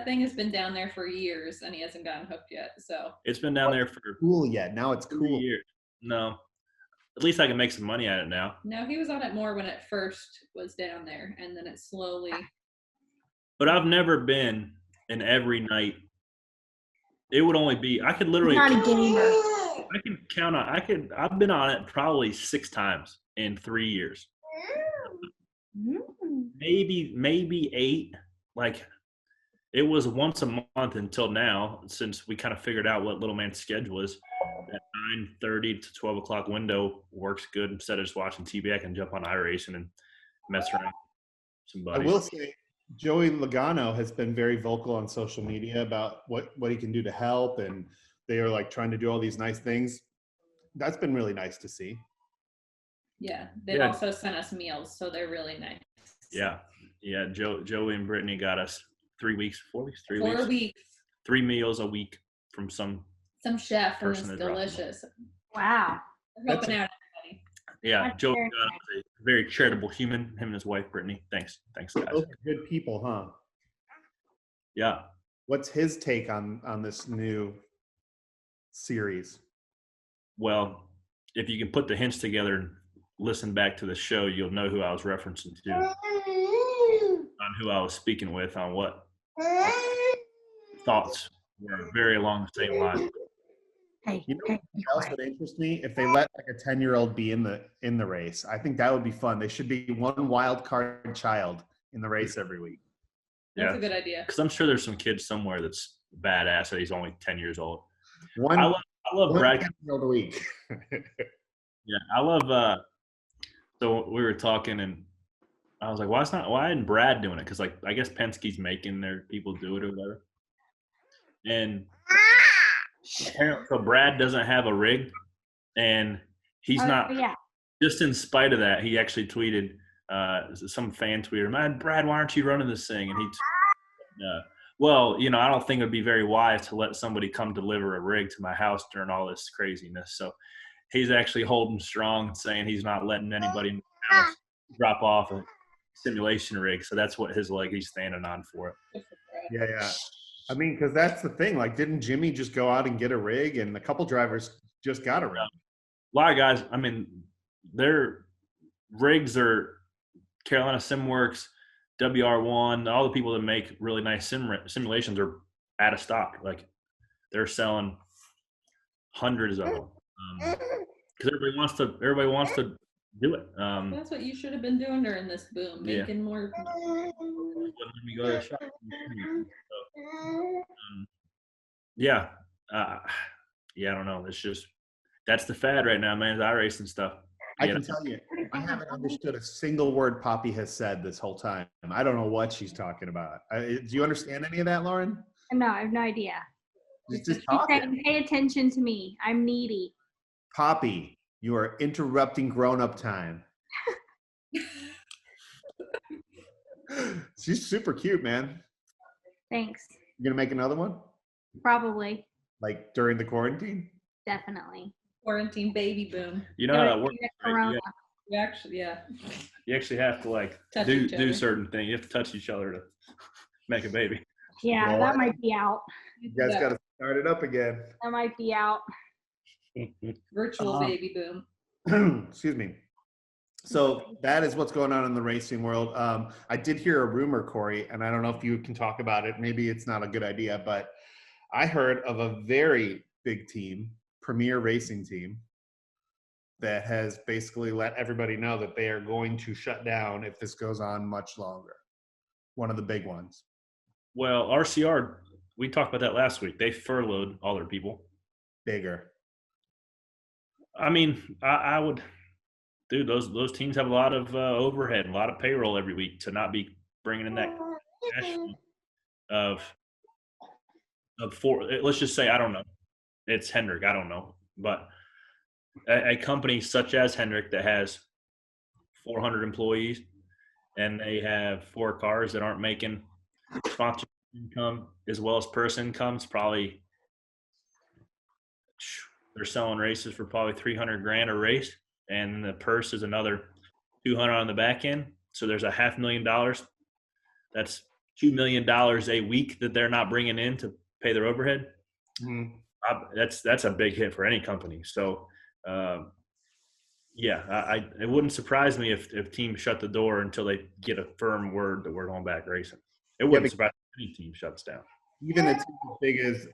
thing has been down there for years, and he hasn't gotten hooked yet. So It's been down there for Cool yet. Now it's 3 cool. years. No. At least I can make some money at it now. no, he was on it more when it first was down there, and then it slowly. But I've never been in every night. It would only be, I could literally, Not a gamer. I can count on, I've been on it probably 6 times in 3 years. Mm. Maybe 8. Like, it was once a month until now, since we kind of figured out what little man's schedule is. That 9:30 to 12 o'clock window works good. Instead of just watching TV, I can jump on iRacing and mess around with some I buddies. will say, Joey Logano has been very vocal on social media about what he can do to help, and they are like trying to do all these nice things. That's been really nice to see. Yeah, they've also sent us meals, so they're really nice. Yeah. Joey and Brittany got us 3 weeks, 4 weeks, 3 4 weeks, weeks. 3 meals a week from some Chef, and it's Person that dropped them off. delicious. Wow. They're helping out everybody. Yeah, That's Joe very is a very charitable human. Him and his wife, Brittany. Thanks, guys. Those are good people, huh? Yeah. What's his take on this new series? Well, if you can put the hints together and listen back to the show, you'll know who I was referencing to, on who I was speaking with, on what thoughts were very along the same line. Hey, You know hey, what else would interest me? If they let like a 10-year-old be in the race. I think that would be fun. They should be one wild card child in the race every week. That's a good idea. Because I'm sure there's some kid somewhere that's badass that he's only 10 years old. One, I love one Brad. 10-year-old a week. Yeah, I love. So we were talking, and I was like, why isn't Brad doing it? Because like I guess Penske's making their people do it or whatever. And apparently, so Brad doesn't have a rig, and he's not. Yeah. Just in spite of that, he actually tweeted. Some fan tweeted, "Man, Brad, why aren't you running this thing?" And he, well, I don't think it would be very wise to let somebody come deliver a rig to my house during all this craziness. So he's actually holding strong, saying he's not letting anybody in the house drop off a simulation rig. So that's what he's standing on for it. Yeah. I mean, because that's the thing. Like, didn't Jimmy just go out and get a rig? And a couple drivers just got a rig. A lot of guys, I mean, their rigs are Carolina SimWorks, WR1, all the people that make really nice simulations are out of stock. Like, they're selling hundreds of them because everybody wants to do it. That's what you should have been doing during this boom, making more. When we go to the shop. So, I don't know. It's just that's the fad right now, man. Is iRacing stuff. I can tell you, I haven't understood a single word Poppy has said this whole time. I don't know what she's talking about. Do you understand any of that, Lauren? No, I have no idea. Just She's talking. saying, pay attention to me. I'm needy. Poppy, you are interrupting grown-up time. She's super cute, man. Thanks. You gonna make another one? Probably. Like during the quarantine? Definitely. Quarantine baby boom. You know how that works. Corona. Right? You actually have to like Touch each do other. certain things. You have to touch each other to make a baby. Yeah, Well, that might be out. You guys got to start it up again. That might be out. Virtual baby boom. Excuse me. So that is what's going on in the racing world. I did hear a rumor, Corey, and I don't know if you can talk about it. Maybe it's not a good idea, but I heard of a very big team, premier racing team, that has basically let everybody know that they are going to shut down if this goes on much longer. One of the big ones. Well, RCR, we talked about that last week. They furloughed all their people. Bigger. I mean, I would, dude. Those teams have a lot of overhead, a lot of payroll every week to not be bringing in that cash of four. Let's just say I don't know. It's Hendrick. I don't know, but a company such as Hendrick that has 400 employees and they have 4 cars that aren't making sponsor income as well as purse income is probably, they're selling races for probably 300 grand a race, and the purse is another 200 on the back end. So there's a $500,000. That's $2 million a week that they're not bringing in to pay their overhead. Mhm. That's a big hit for any company. So, yeah, it wouldn't surprise me if teams shut the door until they get a firm word that we're going back racing. It wouldn't surprise me if any team shuts down. Even the teams as big as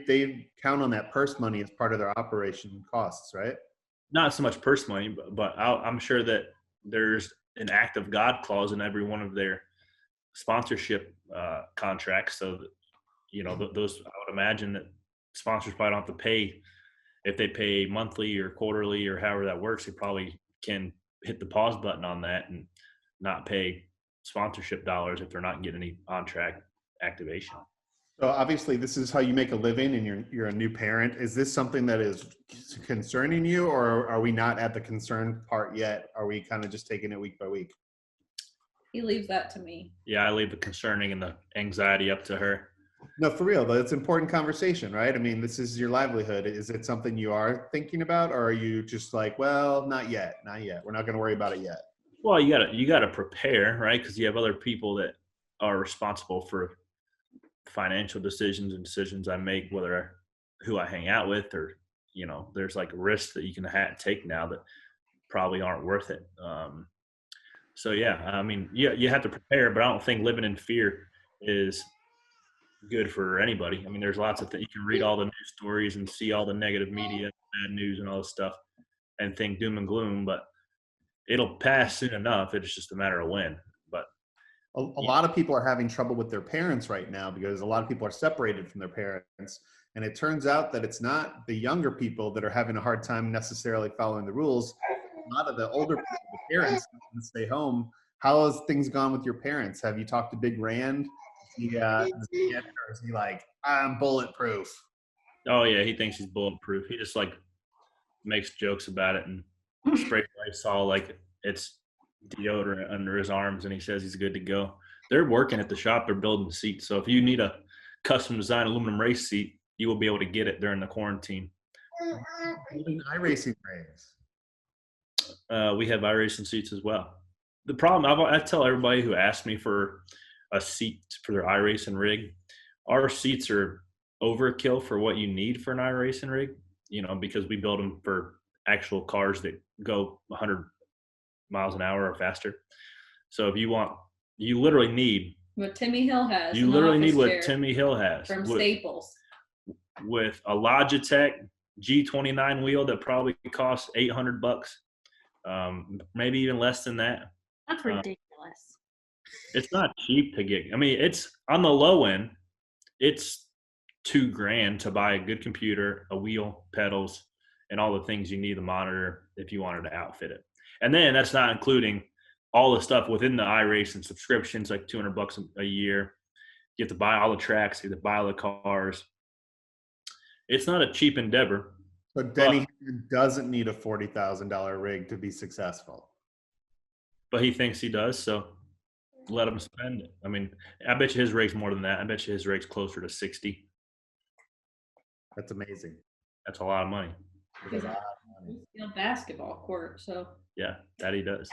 they count on that purse money as part of their operation costs, right? Not so much purse money, but I'm sure that there's an act of God clause in every one of their sponsorship contracts. So that, those, I would imagine that sponsors probably don't have to pay. If they pay monthly or quarterly or however that works, they probably can hit the pause button on that and not pay sponsorship dollars if they're not getting any on-track activation. So obviously this is how you make a living, and you're a new parent. Is this something that is concerning you, or are we not at the concern part yet? Are we kind of just taking it week by week? He leaves that to me. Yeah, I leave the concerning and the anxiety up to her. No, for real, though, it's important conversation, right? I mean, this is your livelihood. Is it something you are thinking about, or are you just like, well, not yet. We're not going to worry about it yet. Well, you gotta prepare, right? Because you have other people that are responsible for financial decisions and decisions I make, who I hang out with, or there's like risks that you can take now that probably aren't worth it. So yeah, I mean, you have to prepare, but I don't think living in fear is good for anybody. I mean, there's lots of things. You can read all the news stories and see all the negative media, bad news, and all this stuff, and think doom and gloom, but it'll pass soon enough. It's just a matter of when. But a lot of people are having trouble with their parents right now because a lot of people are separated from their parents. And it turns out that it's not the younger people that are having a hard time necessarily following the rules. A lot of the older people, the parents, can stay home. How has things gone with your parents? Have you talked to Big Rand? Or is he like, I'm bulletproof? Oh yeah, he thinks he's bulletproof. He just like makes jokes about it and sprays Lysol like it's deodorant under his arms, and he says he's good to go. They're working at the shop. They're building seats. So if you need a custom designed aluminum race seat, you will be able to get it during the quarantine. Building iRacing rigs. We have iRacing seats as well. The problem, I tell everybody who asks me for a seat for their iRacing rig, our seats are overkill for what you need for an iRacing rig, because we build them for actual cars that go 100 miles an hour or faster. So if you literally need what Timmy Hill has. You literally need what Timmy Hill has from Staples. With a Logitech G29 wheel that probably costs $800, maybe even less than that. That's ridiculous. It's not cheap to get. I mean, it's on the low end. It's $2,000 to buy a good computer, a wheel, pedals, and all the things you need to monitor if you wanted to outfit it. And then that's not including all the stuff within the iRacing subscriptions, like $200 a year. You have to buy all the tracks, you have to buy all the cars. It's not a cheap endeavor. But Denny doesn't need a $40,000 rig to be successful. But he thinks he does, so let him spend it. I mean, I bet you his rig's more than that. I bet you his rig's closer to 60. That's amazing. That's a lot of money. Because a basketball court, so yeah, that he does.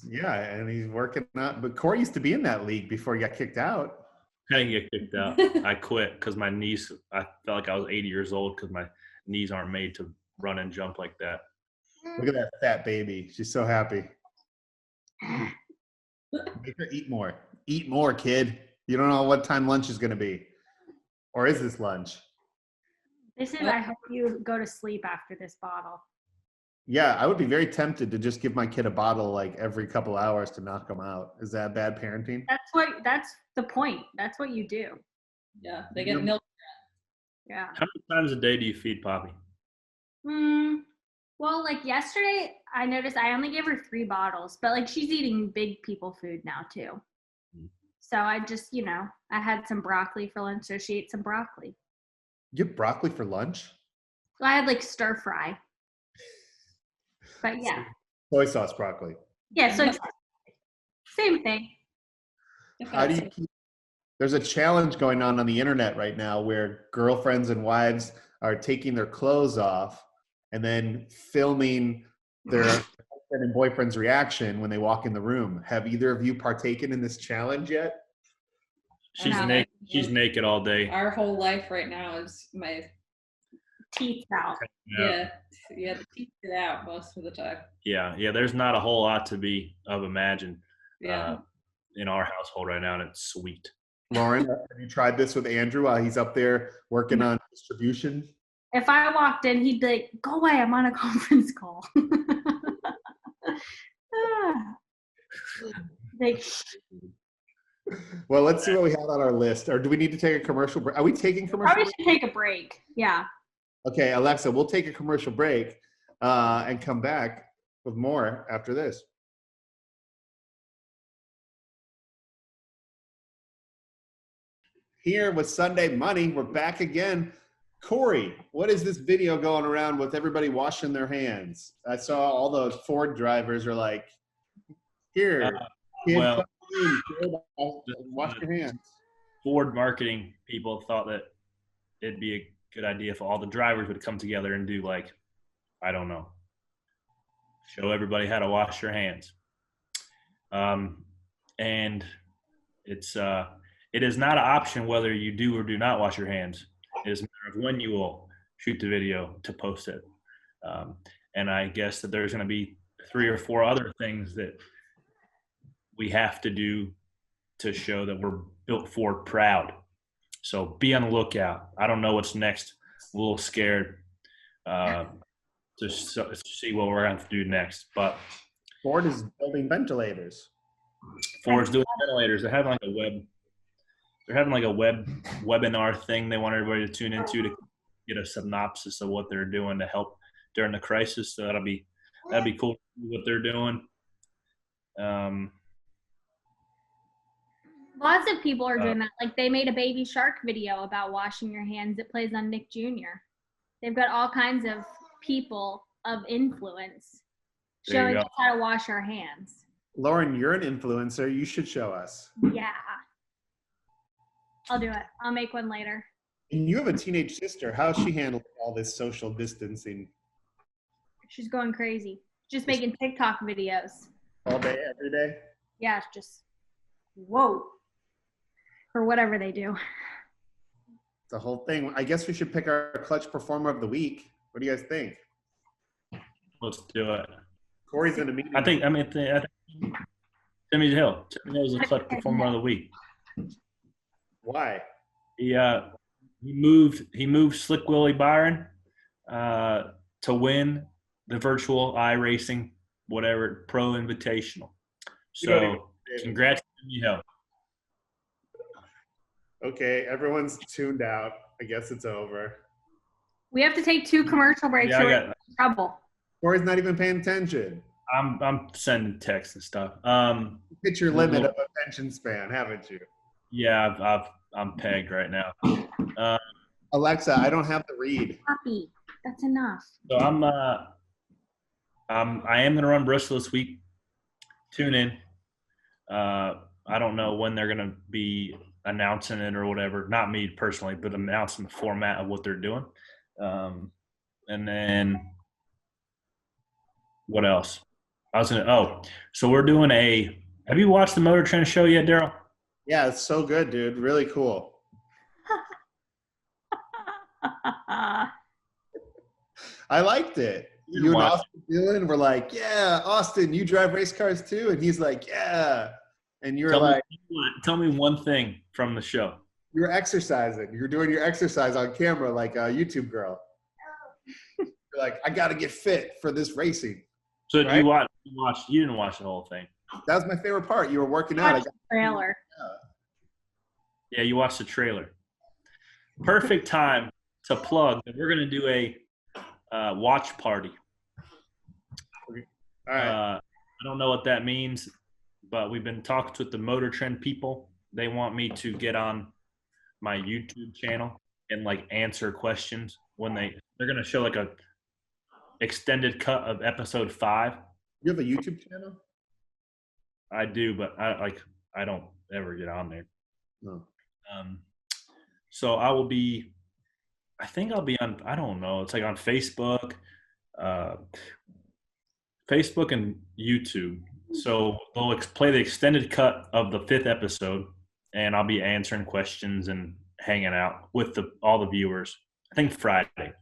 Yeah, and he's working out. But Corey used to be in that league before he got kicked out. I didn't get kicked out. I quit because my knees. I felt like I was 80 years old because my knees aren't made to run and jump like that. Look at that fat baby. She's so happy. Make her eat more. Eat more, kid. You don't know what time lunch is going to be. Or is this lunch? This is, I hope you go to sleep after this bottle. Yeah, I would be very tempted to just give my kid a bottle like every couple hours to knock him out. Is that bad parenting? That's the point. That's what you do. Yeah, they get milk. Yeah. How many times a day do you feed Poppy? Well, like yesterday, I noticed I only gave her 3 bottles, but like she's eating big people food now too. So I just, I had some broccoli for lunch, so she ate some broccoli. You have broccoli for lunch? So I had like stir fry. But yeah. Soy sauce broccoli. Yeah, so same thing. How do you keep? There's a challenge going on the internet right now where girlfriends and wives are taking their clothes off and then filming their husband and boyfriend's reaction when they walk in the room. Have either of you partaken in this challenge yet? She's naked. She's naked all day. Our whole life right now is my Teeth out. yeah, the teeth get out most of the time. Yeah. There's not a whole lot to be imagined Yeah. in our household right now, and it's sweet. Lauren, have you tried this with Andrew while he's up there working on distribution? If I walked in, he'd be like, "Go away! I'm on a conference call." Like, Well, let's see what we have on our list. Or do we need to take a commercial break? Are we taking commercial probably break? should take a break. Yeah. Okay, Alexa, we'll take a commercial break and come back with more after this. Here with Sunday Money, we're back again. Corey, what is this video going around with everybody washing their hands? I saw all those Ford drivers are like, here, kid, well, come in, wash your hands. Ford marketing people thought that it'd be a good idea if all the drivers would come together and do, like, I don't know, show everybody how to wash their hands. And it is not an option whether you do or do not wash your hands. It is a matter of when you will shoot the video to post it. And I guess that there's going to be 3 or 4 other things that we have to do to show that we're built Ford proud. So be on the lookout. I don't know what's next. I'm a little scared to see what we're going to do next. But Ford is building ventilators. Ford's doing ventilators. They're having like a webinar thing they want everybody to tune into to get a synopsis of what they're doing to help during the crisis. So that'd be cool what they're doing. Lots of people are doing that. Like, they made a Baby Shark video about washing your hands. It plays on Nick Jr. They've got all kinds of people of influence showing us how to wash our hands. Lauren, you're an influencer. You should show us. Yeah. I'll do it. I'll make one later. And you have a teenage sister. How's she handling all this social distancing? She's going crazy. Just making TikTok videos. All day, every day? Yeah, it's just, whoa. Or whatever they do. The whole thing. I guess we should pick our clutch performer of the week. What do you guys think? Let's do it. Corey's in a meeting. I think Timmy Hill. Timmy Hill is the clutch performer of the week. Why? He moved Slick Willie Byron to win the virtual iRacing whatever pro invitational. So congrats to Timmy Hill. Okay, everyone's tuned out. I guess it's over. We have to take 2 commercial breaks or we're in trouble. Corey's not even paying attention. I'm sending texts and stuff. Hit your limit of attention span, haven't you? Yeah, I'm pegged right now. Alexa, I don't have the read. Copy. That's enough. So I am gonna run Bristol this week. Tune in. I don't know when they're gonna be announcing it or whatever. Not me personally, but announcing the format of what they're doing. And then what else? So we're doing have you watched the Motor Trend show yet, Daryl? Yeah, it's so good, dude. Really cool. I liked it. You and Austin Dillon were like, yeah, Austin, you drive race cars too? And he's like, yeah. And you were tell me one thing from the show. You were exercising. You were doing your exercise on camera like a YouTube girl. You're like, I got to get fit for this racing. So right? You didn't watch the whole thing. That was my favorite part. You were working out. Watch the trailer. Yeah, you watched the trailer. Perfect time to plug that we're going to do a watch party. All right. I don't know what that means, but we've been talking with the Motor Trend people. They want me to get on my YouTube channel and like answer questions when they're going to show like a extended cut of episode 5. You have a YouTube channel? I do, but I don't. ever get on there. No. So I will be. I think I'll be on. I don't know. It's like on Facebook, Facebook and YouTube. So they'll play the extended cut of the 5th episode, and I'll be answering questions and hanging out with all the viewers. I think Friday.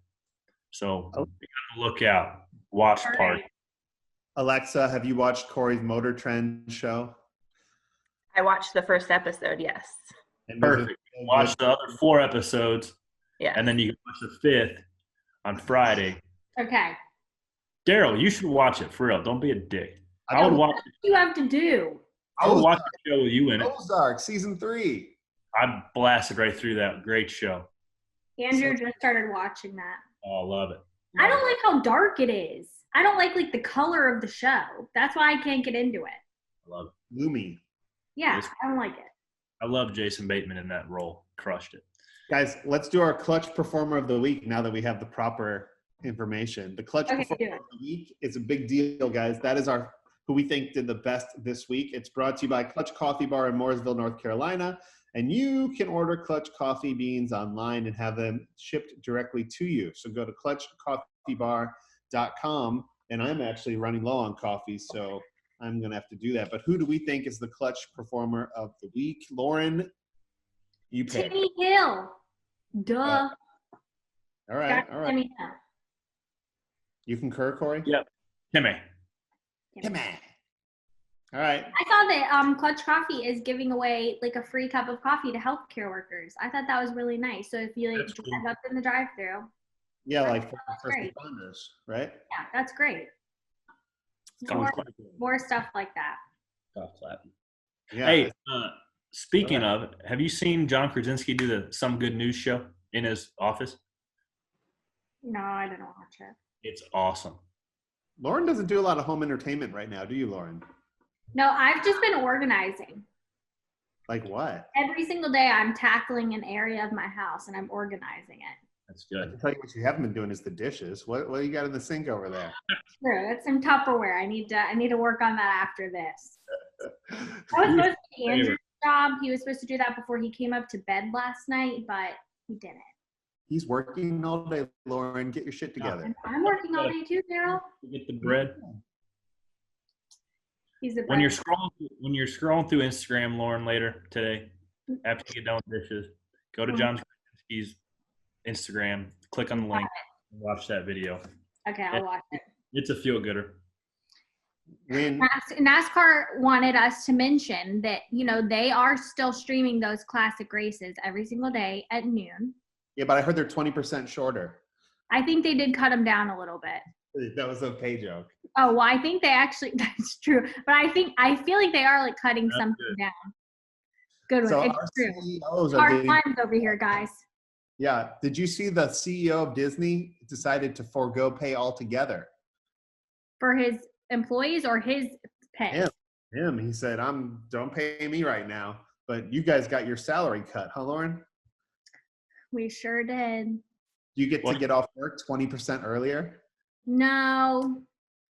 So look out. Watch All party. right. Alexa, have you watched Corey's Motor Trend show? I watched the first episode, yes. And was it Perfect. so Watch good? the other 4 episodes, Yeah. and then you can watch the 5th on Friday. Okay. Daryl, you should watch it for real. Don't be a dick. I would watch. What do you have to do? I would watch the show with you in it. Ozark season 3. I blasted right through that. Great show. Andrew just started watching that. Oh, I love it. I don't like how dark it is. I don't like the color of the show. That's why I can't get into it. I love it. Gloomy. Yeah, I don't like it. I love Jason Bateman in that role. Crushed it. Guys, let's do our clutch performer of the week now that we have the proper information. The clutch Okay, performer of the week is a big deal, guys. That is our who we think did the best this week. It's brought to you by Clutch Coffee Bar in Mooresville, North Carolina. And you can order Clutch coffee beans online and have them shipped directly to you. So go to clutchcoffeebar.com. And I'm actually running low on coffee, so I'm going to have to do that. But who do we think is the clutch performer of the week? Lauren, you pick. Timmy Hill. Duh. All right, all right. Timmy Hill. You concur, Corey? Yep. Timmy. Timmy. All right. I saw that Clutch Coffee is giving away a free cup of coffee to healthcare workers. I thought that was really nice. So if you That's drive up in the drive-through, Yeah, like for That's first great. responders, right? yeah, that's great. Sounds More, quite good. more stuff like that. Golf clap. Yeah. Hey, speaking of, have you seen John Krasinski do the Some Good News show in his office? No, I didn't watch it. It's awesome. Lauren doesn't do a lot of home entertainment right now, do you, Lauren? No, I've just been organizing. Like what? Every single day I'm tackling an area of my house and I'm organizing it. That's I good. can tell you what you haven't been doing is the dishes. What do you got in the sink over there? True, that's some Tupperware. I need to work on that after this. That was supposed to be Andrew's job. He was supposed to do that before he came up to bed last night, but he didn't. He's working all day, Lauren. Get your shit together. I'm working all day too, Daryl. Get the bread. He's a When you're scrolling through Instagram, Lauren, later today, after you get done with dishes, go to John Krasinski's Instagram, click on the link, and watch that video. Okay, I'll watch it. It's a feel-gooder. When NASCAR wanted us to mention that, they are still streaming those classic races every single day at noon. yeah, but I heard they're 20% shorter. I think they did cut them down a little bit. That was a pay joke. Oh, well, I think they actually, that's true. But I feel like they are cutting That's something good. down. Good one. So It's our true. CEOs are Hard getting, times over here, guys. yeah. Did you see the CEO of Disney decided to forego pay altogether? For his employees or his pay? Him. He said, don't pay me right now, but you guys got your salary cut, huh, Lauren? We sure did. You get to What? get off work 20% earlier, No,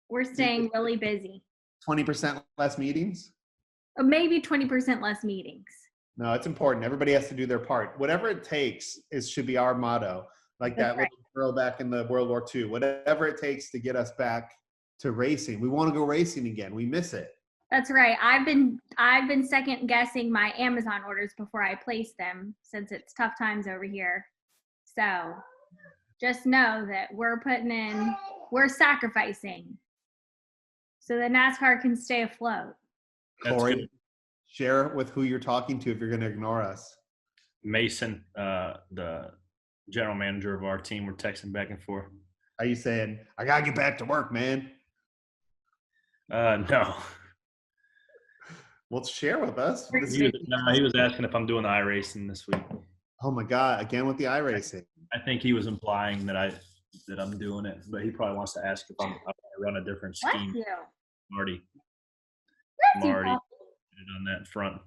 we're staying really busy. 20% less meetings. Or maybe 20% less meetings. No, it's important. Everybody has to do their part. Whatever it takes should be our motto. Like That's that little girl back in the World War II. Whatever it takes to get us back to racing. We want to go racing again. We miss it. That's right. I've been second guessing my Amazon orders before I place them since it's tough times over here. So just know that we're sacrificing so that NASCAR can stay afloat. That's Corey, good. share with who you're talking to if you're going to ignore us. Mason, the general manager of our team, we're texting back and forth. Are you saying, I got to get back to work, man? No. Well, share with us. He was asking if I'm doing the iRacing this week. Oh my God, again with the iRacing. I think he was implying that I'm doing it, but he probably wants to ask if I'm going to run a different Bless scheme. you. Marty, Bless you, Marty Paul. did it on that front.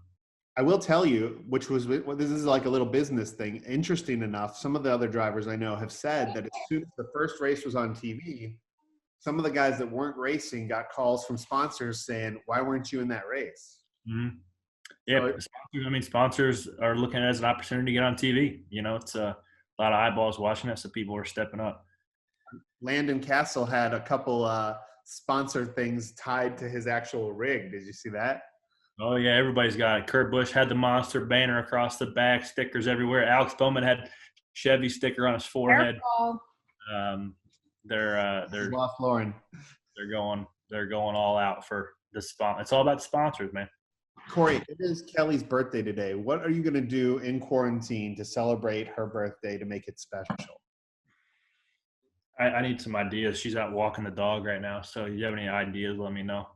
I will tell you, this is like a little business thing. Interesting enough, some of the other drivers I know have said that as soon as the first race was on TV, some of the guys that weren't racing got calls from sponsors saying, why weren't you in that race? Mm-hmm. Yeah, sponsors are looking at it as an opportunity to get on TV. It's a lot of eyeballs watching it, so people are stepping up. Landon Castle had a couple sponsor things tied to his actual rig. Did you see that? Oh, yeah, everybody's got it. Kurt Busch had the Monster banner across the back, stickers everywhere. Alex Bowman had Chevy sticker on his forehead. They're lost Lauren. They're going all out for the sponsor. It's all about the sponsors, man. Corey, it is Kelly's birthday today. What are you going to do in quarantine to celebrate her birthday to make it special? I need some ideas. She's out walking the dog right now, so if you have any ideas, let me know.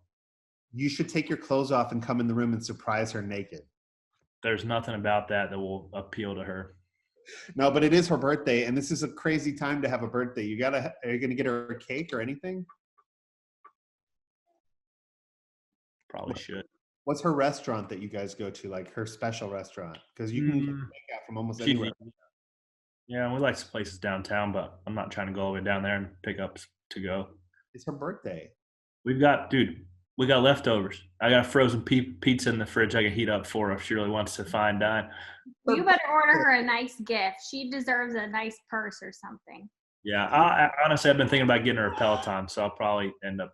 You should take your clothes off and come in the room and surprise her naked. There's nothing about that will appeal to her. No, but it is her birthday, and this is a crazy time to have a birthday. Are you going to get her a cake or anything? Probably should. What's her restaurant that you guys go to, like her special restaurant? Because you can get takeout from almost anywhere. Yeah, we like some places downtown, but I'm not trying to go all the way down there and pick up to go. It's her birthday. We got leftovers. I got frozen pizza in the fridge I can heat up for her if she really wants to fine dine. You better order her a nice gift. She deserves a nice purse or something. Yeah, I honestly, I've been thinking about getting her a Peloton, so I'll probably end up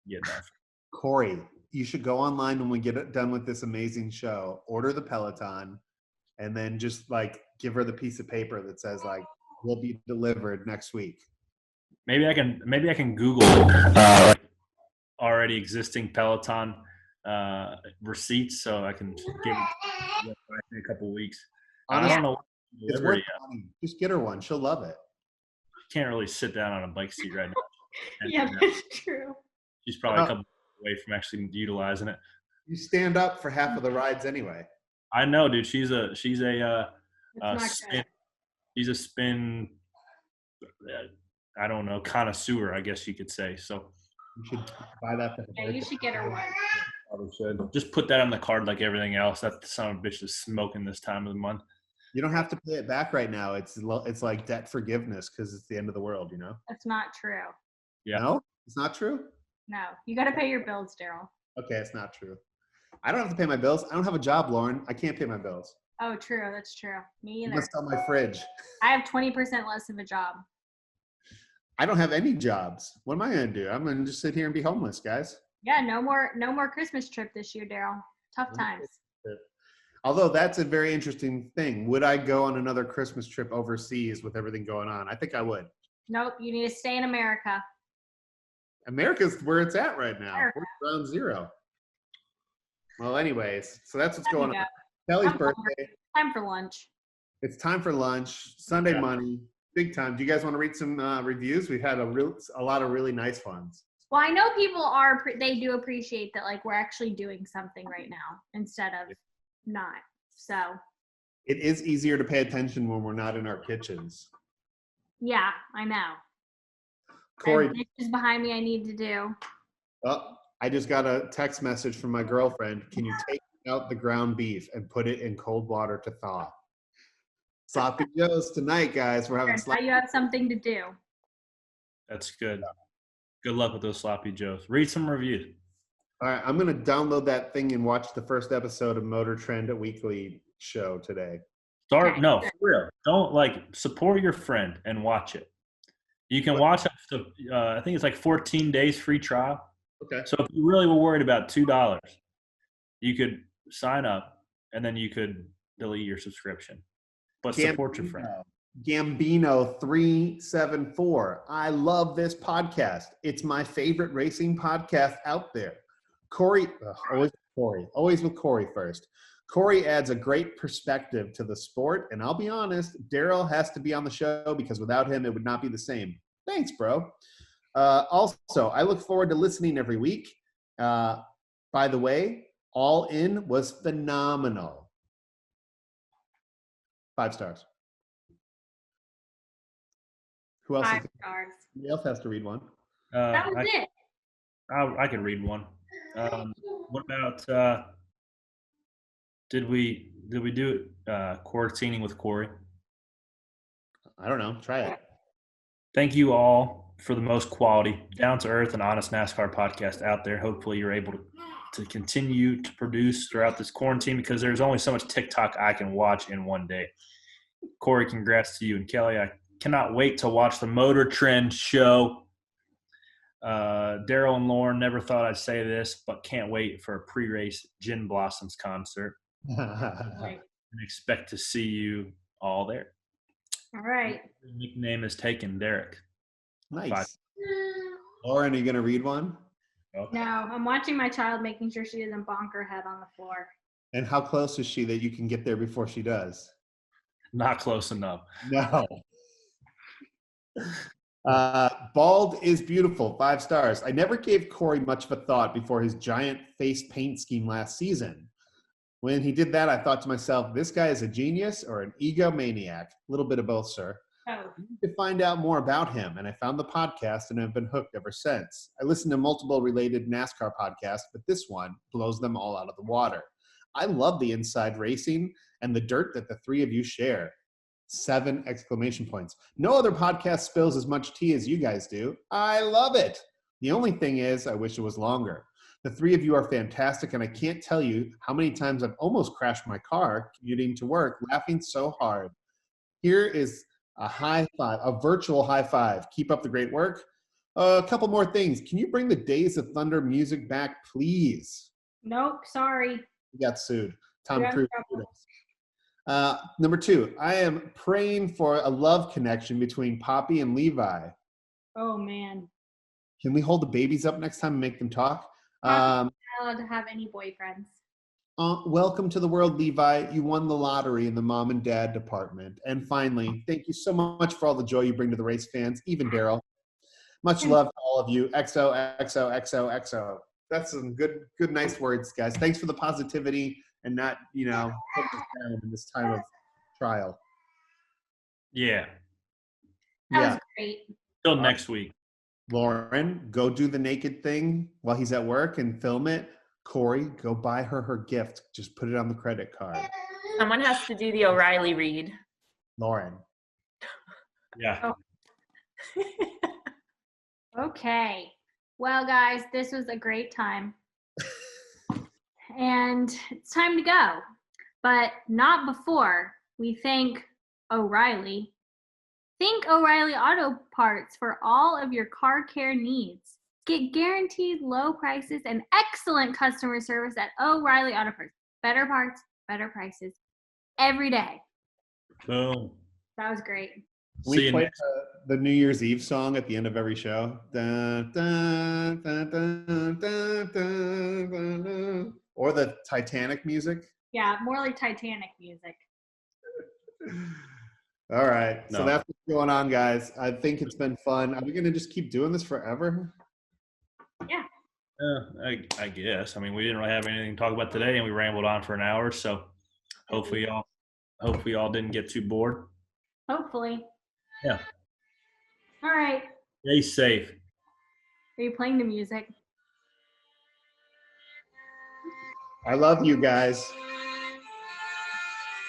getting that. Corey, you should go online when we get done with this amazing show, order the Peloton, and then just like give her the piece of paper that says like will be delivered next week. Maybe I can Google already existing Peloton receipts, so I can give it in a couple of weeks. I don't know. It's worth money. Just get her one; she'll love it. She can't really sit down on a bike seat right now. Yeah, that's true. She's probably a couple away from actually utilizing it. You stand up for half of the rides anyway. I know, dude. She's a spin. I don't know, connoisseur, I guess you could say. So you should buy that. Yeah, you should get her one. Probably should. Just put that on the card like everything else. That son of a bitch is smoking this time of the month. You don't have to pay it back right now. It's like debt forgiveness because it's the end of the world, you know? That's not true. Yeah. No? It's not true? No. You got to pay your bills, Daryl. Okay, it's not true. I don't have to pay my bills. I don't have a job, Lauren. I can't pay my bills. Oh, true. That's true. Me either. You must sell my fridge. I have 20% less of a job. I don't have any jobs. What am I going to do? I'm going to just sit here and be homeless, guys. Yeah, no more Christmas trip this year, Daryl. Tough times. Although that's a very interesting thing. Would I go on another Christmas trip overseas with everything going on? I think I would. Nope. You need to stay in America. America's where it's at right now. We're ground zero. Well, anyways, so that's what's going on. Kelly's birthday. Time for lunch. It's time for lunch. Sunday money. Big time. Do you guys want to read some reviews? We've had a lot of really nice ones. Well, I know people they do appreciate that, like, we're actually doing something right now instead of not. So it is easier to pay attention when we're not in our kitchens. Yeah, I know. Corey, dishes behind me I need to do. Oh, I just got a text message from my girlfriend. Can you take out the ground beef and put it in cold water to thaw? Sloppy Joe's tonight, guys. We're having Now you have something to do. That's good. Good luck with those sloppy joes. Read some reviews. All right, I'm going to download that thing and watch the first episode of Motor Trend Weekly show today. No, for real. Don't support your friend and watch it. You can watch up to, I think it's like 14 days free trial. Okay. So if you really were worried about $2, you could sign up and then you could delete your subscription. But support your friend. Gambino 374. I love this podcast. It's my favorite racing podcast out there. Corey, always with Corey first. Corey adds a great perspective to the sport, and I'll be honest, Daryl has to be on the show because without him, it would not be the same. Thanks, bro. Also, I look forward to listening every week. By the way, All In was phenomenal. 5 stars. Who else? 5 stars. Who else has to read one? That was it. I could read one. What about did we do quarantining with Corey? I don't know. Try it. Thank you all for the most quality, down-to-earth, and honest NASCAR podcast out there. Hopefully you're able to continue to produce throughout this quarantine because there's only so much TikTok I can watch in one day. Corey, congrats to you. And Kelly, I cannot wait to watch the Motor Trend show. Daryl and Lauren, never thought I'd say this, but can't wait for a pre-race Gin Blossoms concert. Right. And expect to see you all there. All right. The nickname is taken, Derek. Nice. Lauren, are you going to read one? Okay. No, I'm watching my child, making sure she doesn't bonk her head on the floor. And how close is she that you can get there before she does? Not close enough. No. Bald is beautiful, 5 stars. I never gave Corey much of a thought before his giant face paint scheme last season. When he did that, I thought to myself, this guy is a genius or an egomaniac. A little bit of both, sir. Oh. I need to find out more about him, and I found the podcast and have been hooked ever since. I listened to multiple related NASCAR podcasts, but this one blows them all out of the water. I love the inside racing and the dirt that the three of you share. 7 exclamation points. No other podcast spills as much tea as you guys do. I love it. The only thing is, I wish it was longer. The three of you are fantastic, and I can't tell you how many times I've almost crashed my car commuting to work, laughing so hard. Here is a high five, a virtual high five. Keep up the great work. A couple more things. Can you bring the Days of Thunder music back, please? Nope, sorry. We got sued. Tom You're in Cruise. trouble. Number 2, I am praying for a love connection between Poppy and Levi. Oh, man. Can we hold the babies up next time and make them talk? Poppy's not allowed to have any boyfriends. Welcome to the world, Levi. You won the lottery in the mom and dad department. And finally, thank you so much for all the joy you bring to the race fans, even Daryl. Much love to all of you. XOXOXOXO. That's some good, nice words, guys. Thanks for the positivity and not, putting us down in this time of trial. Yeah. That was great. Till next week. Lauren, go do the naked thing while he's at work and film it. Corey, go buy her gift. Just put it on the credit card. Someone has to do the O'Reilly read. Lauren. Yeah. Okay. Well, guys, this was a great time. And it's time to go. But not before we thank O'Reilly. Thank O'Reilly Auto Parts for all of your car care needs. Get guaranteed low prices and excellent customer service at O'Reilly Auto Parts. Better parts, better prices every day. Boom. That was great. See We you play next. the New Year's Eve song at the end of every show. Dun, dun, dun, dun, dun, dun, dun, dun. Or the Titanic music. Yeah, more like Titanic music. All right. So No. that's what's going on, guys. I think it's been fun. Are we going to just keep doing this forever? I guess. I mean, we didn't really have anything to talk about today, and we rambled on for an hour. So hopefully y'all didn't get too bored. Hopefully. Yeah. All right. Stay safe. Are you playing the music? I love you guys.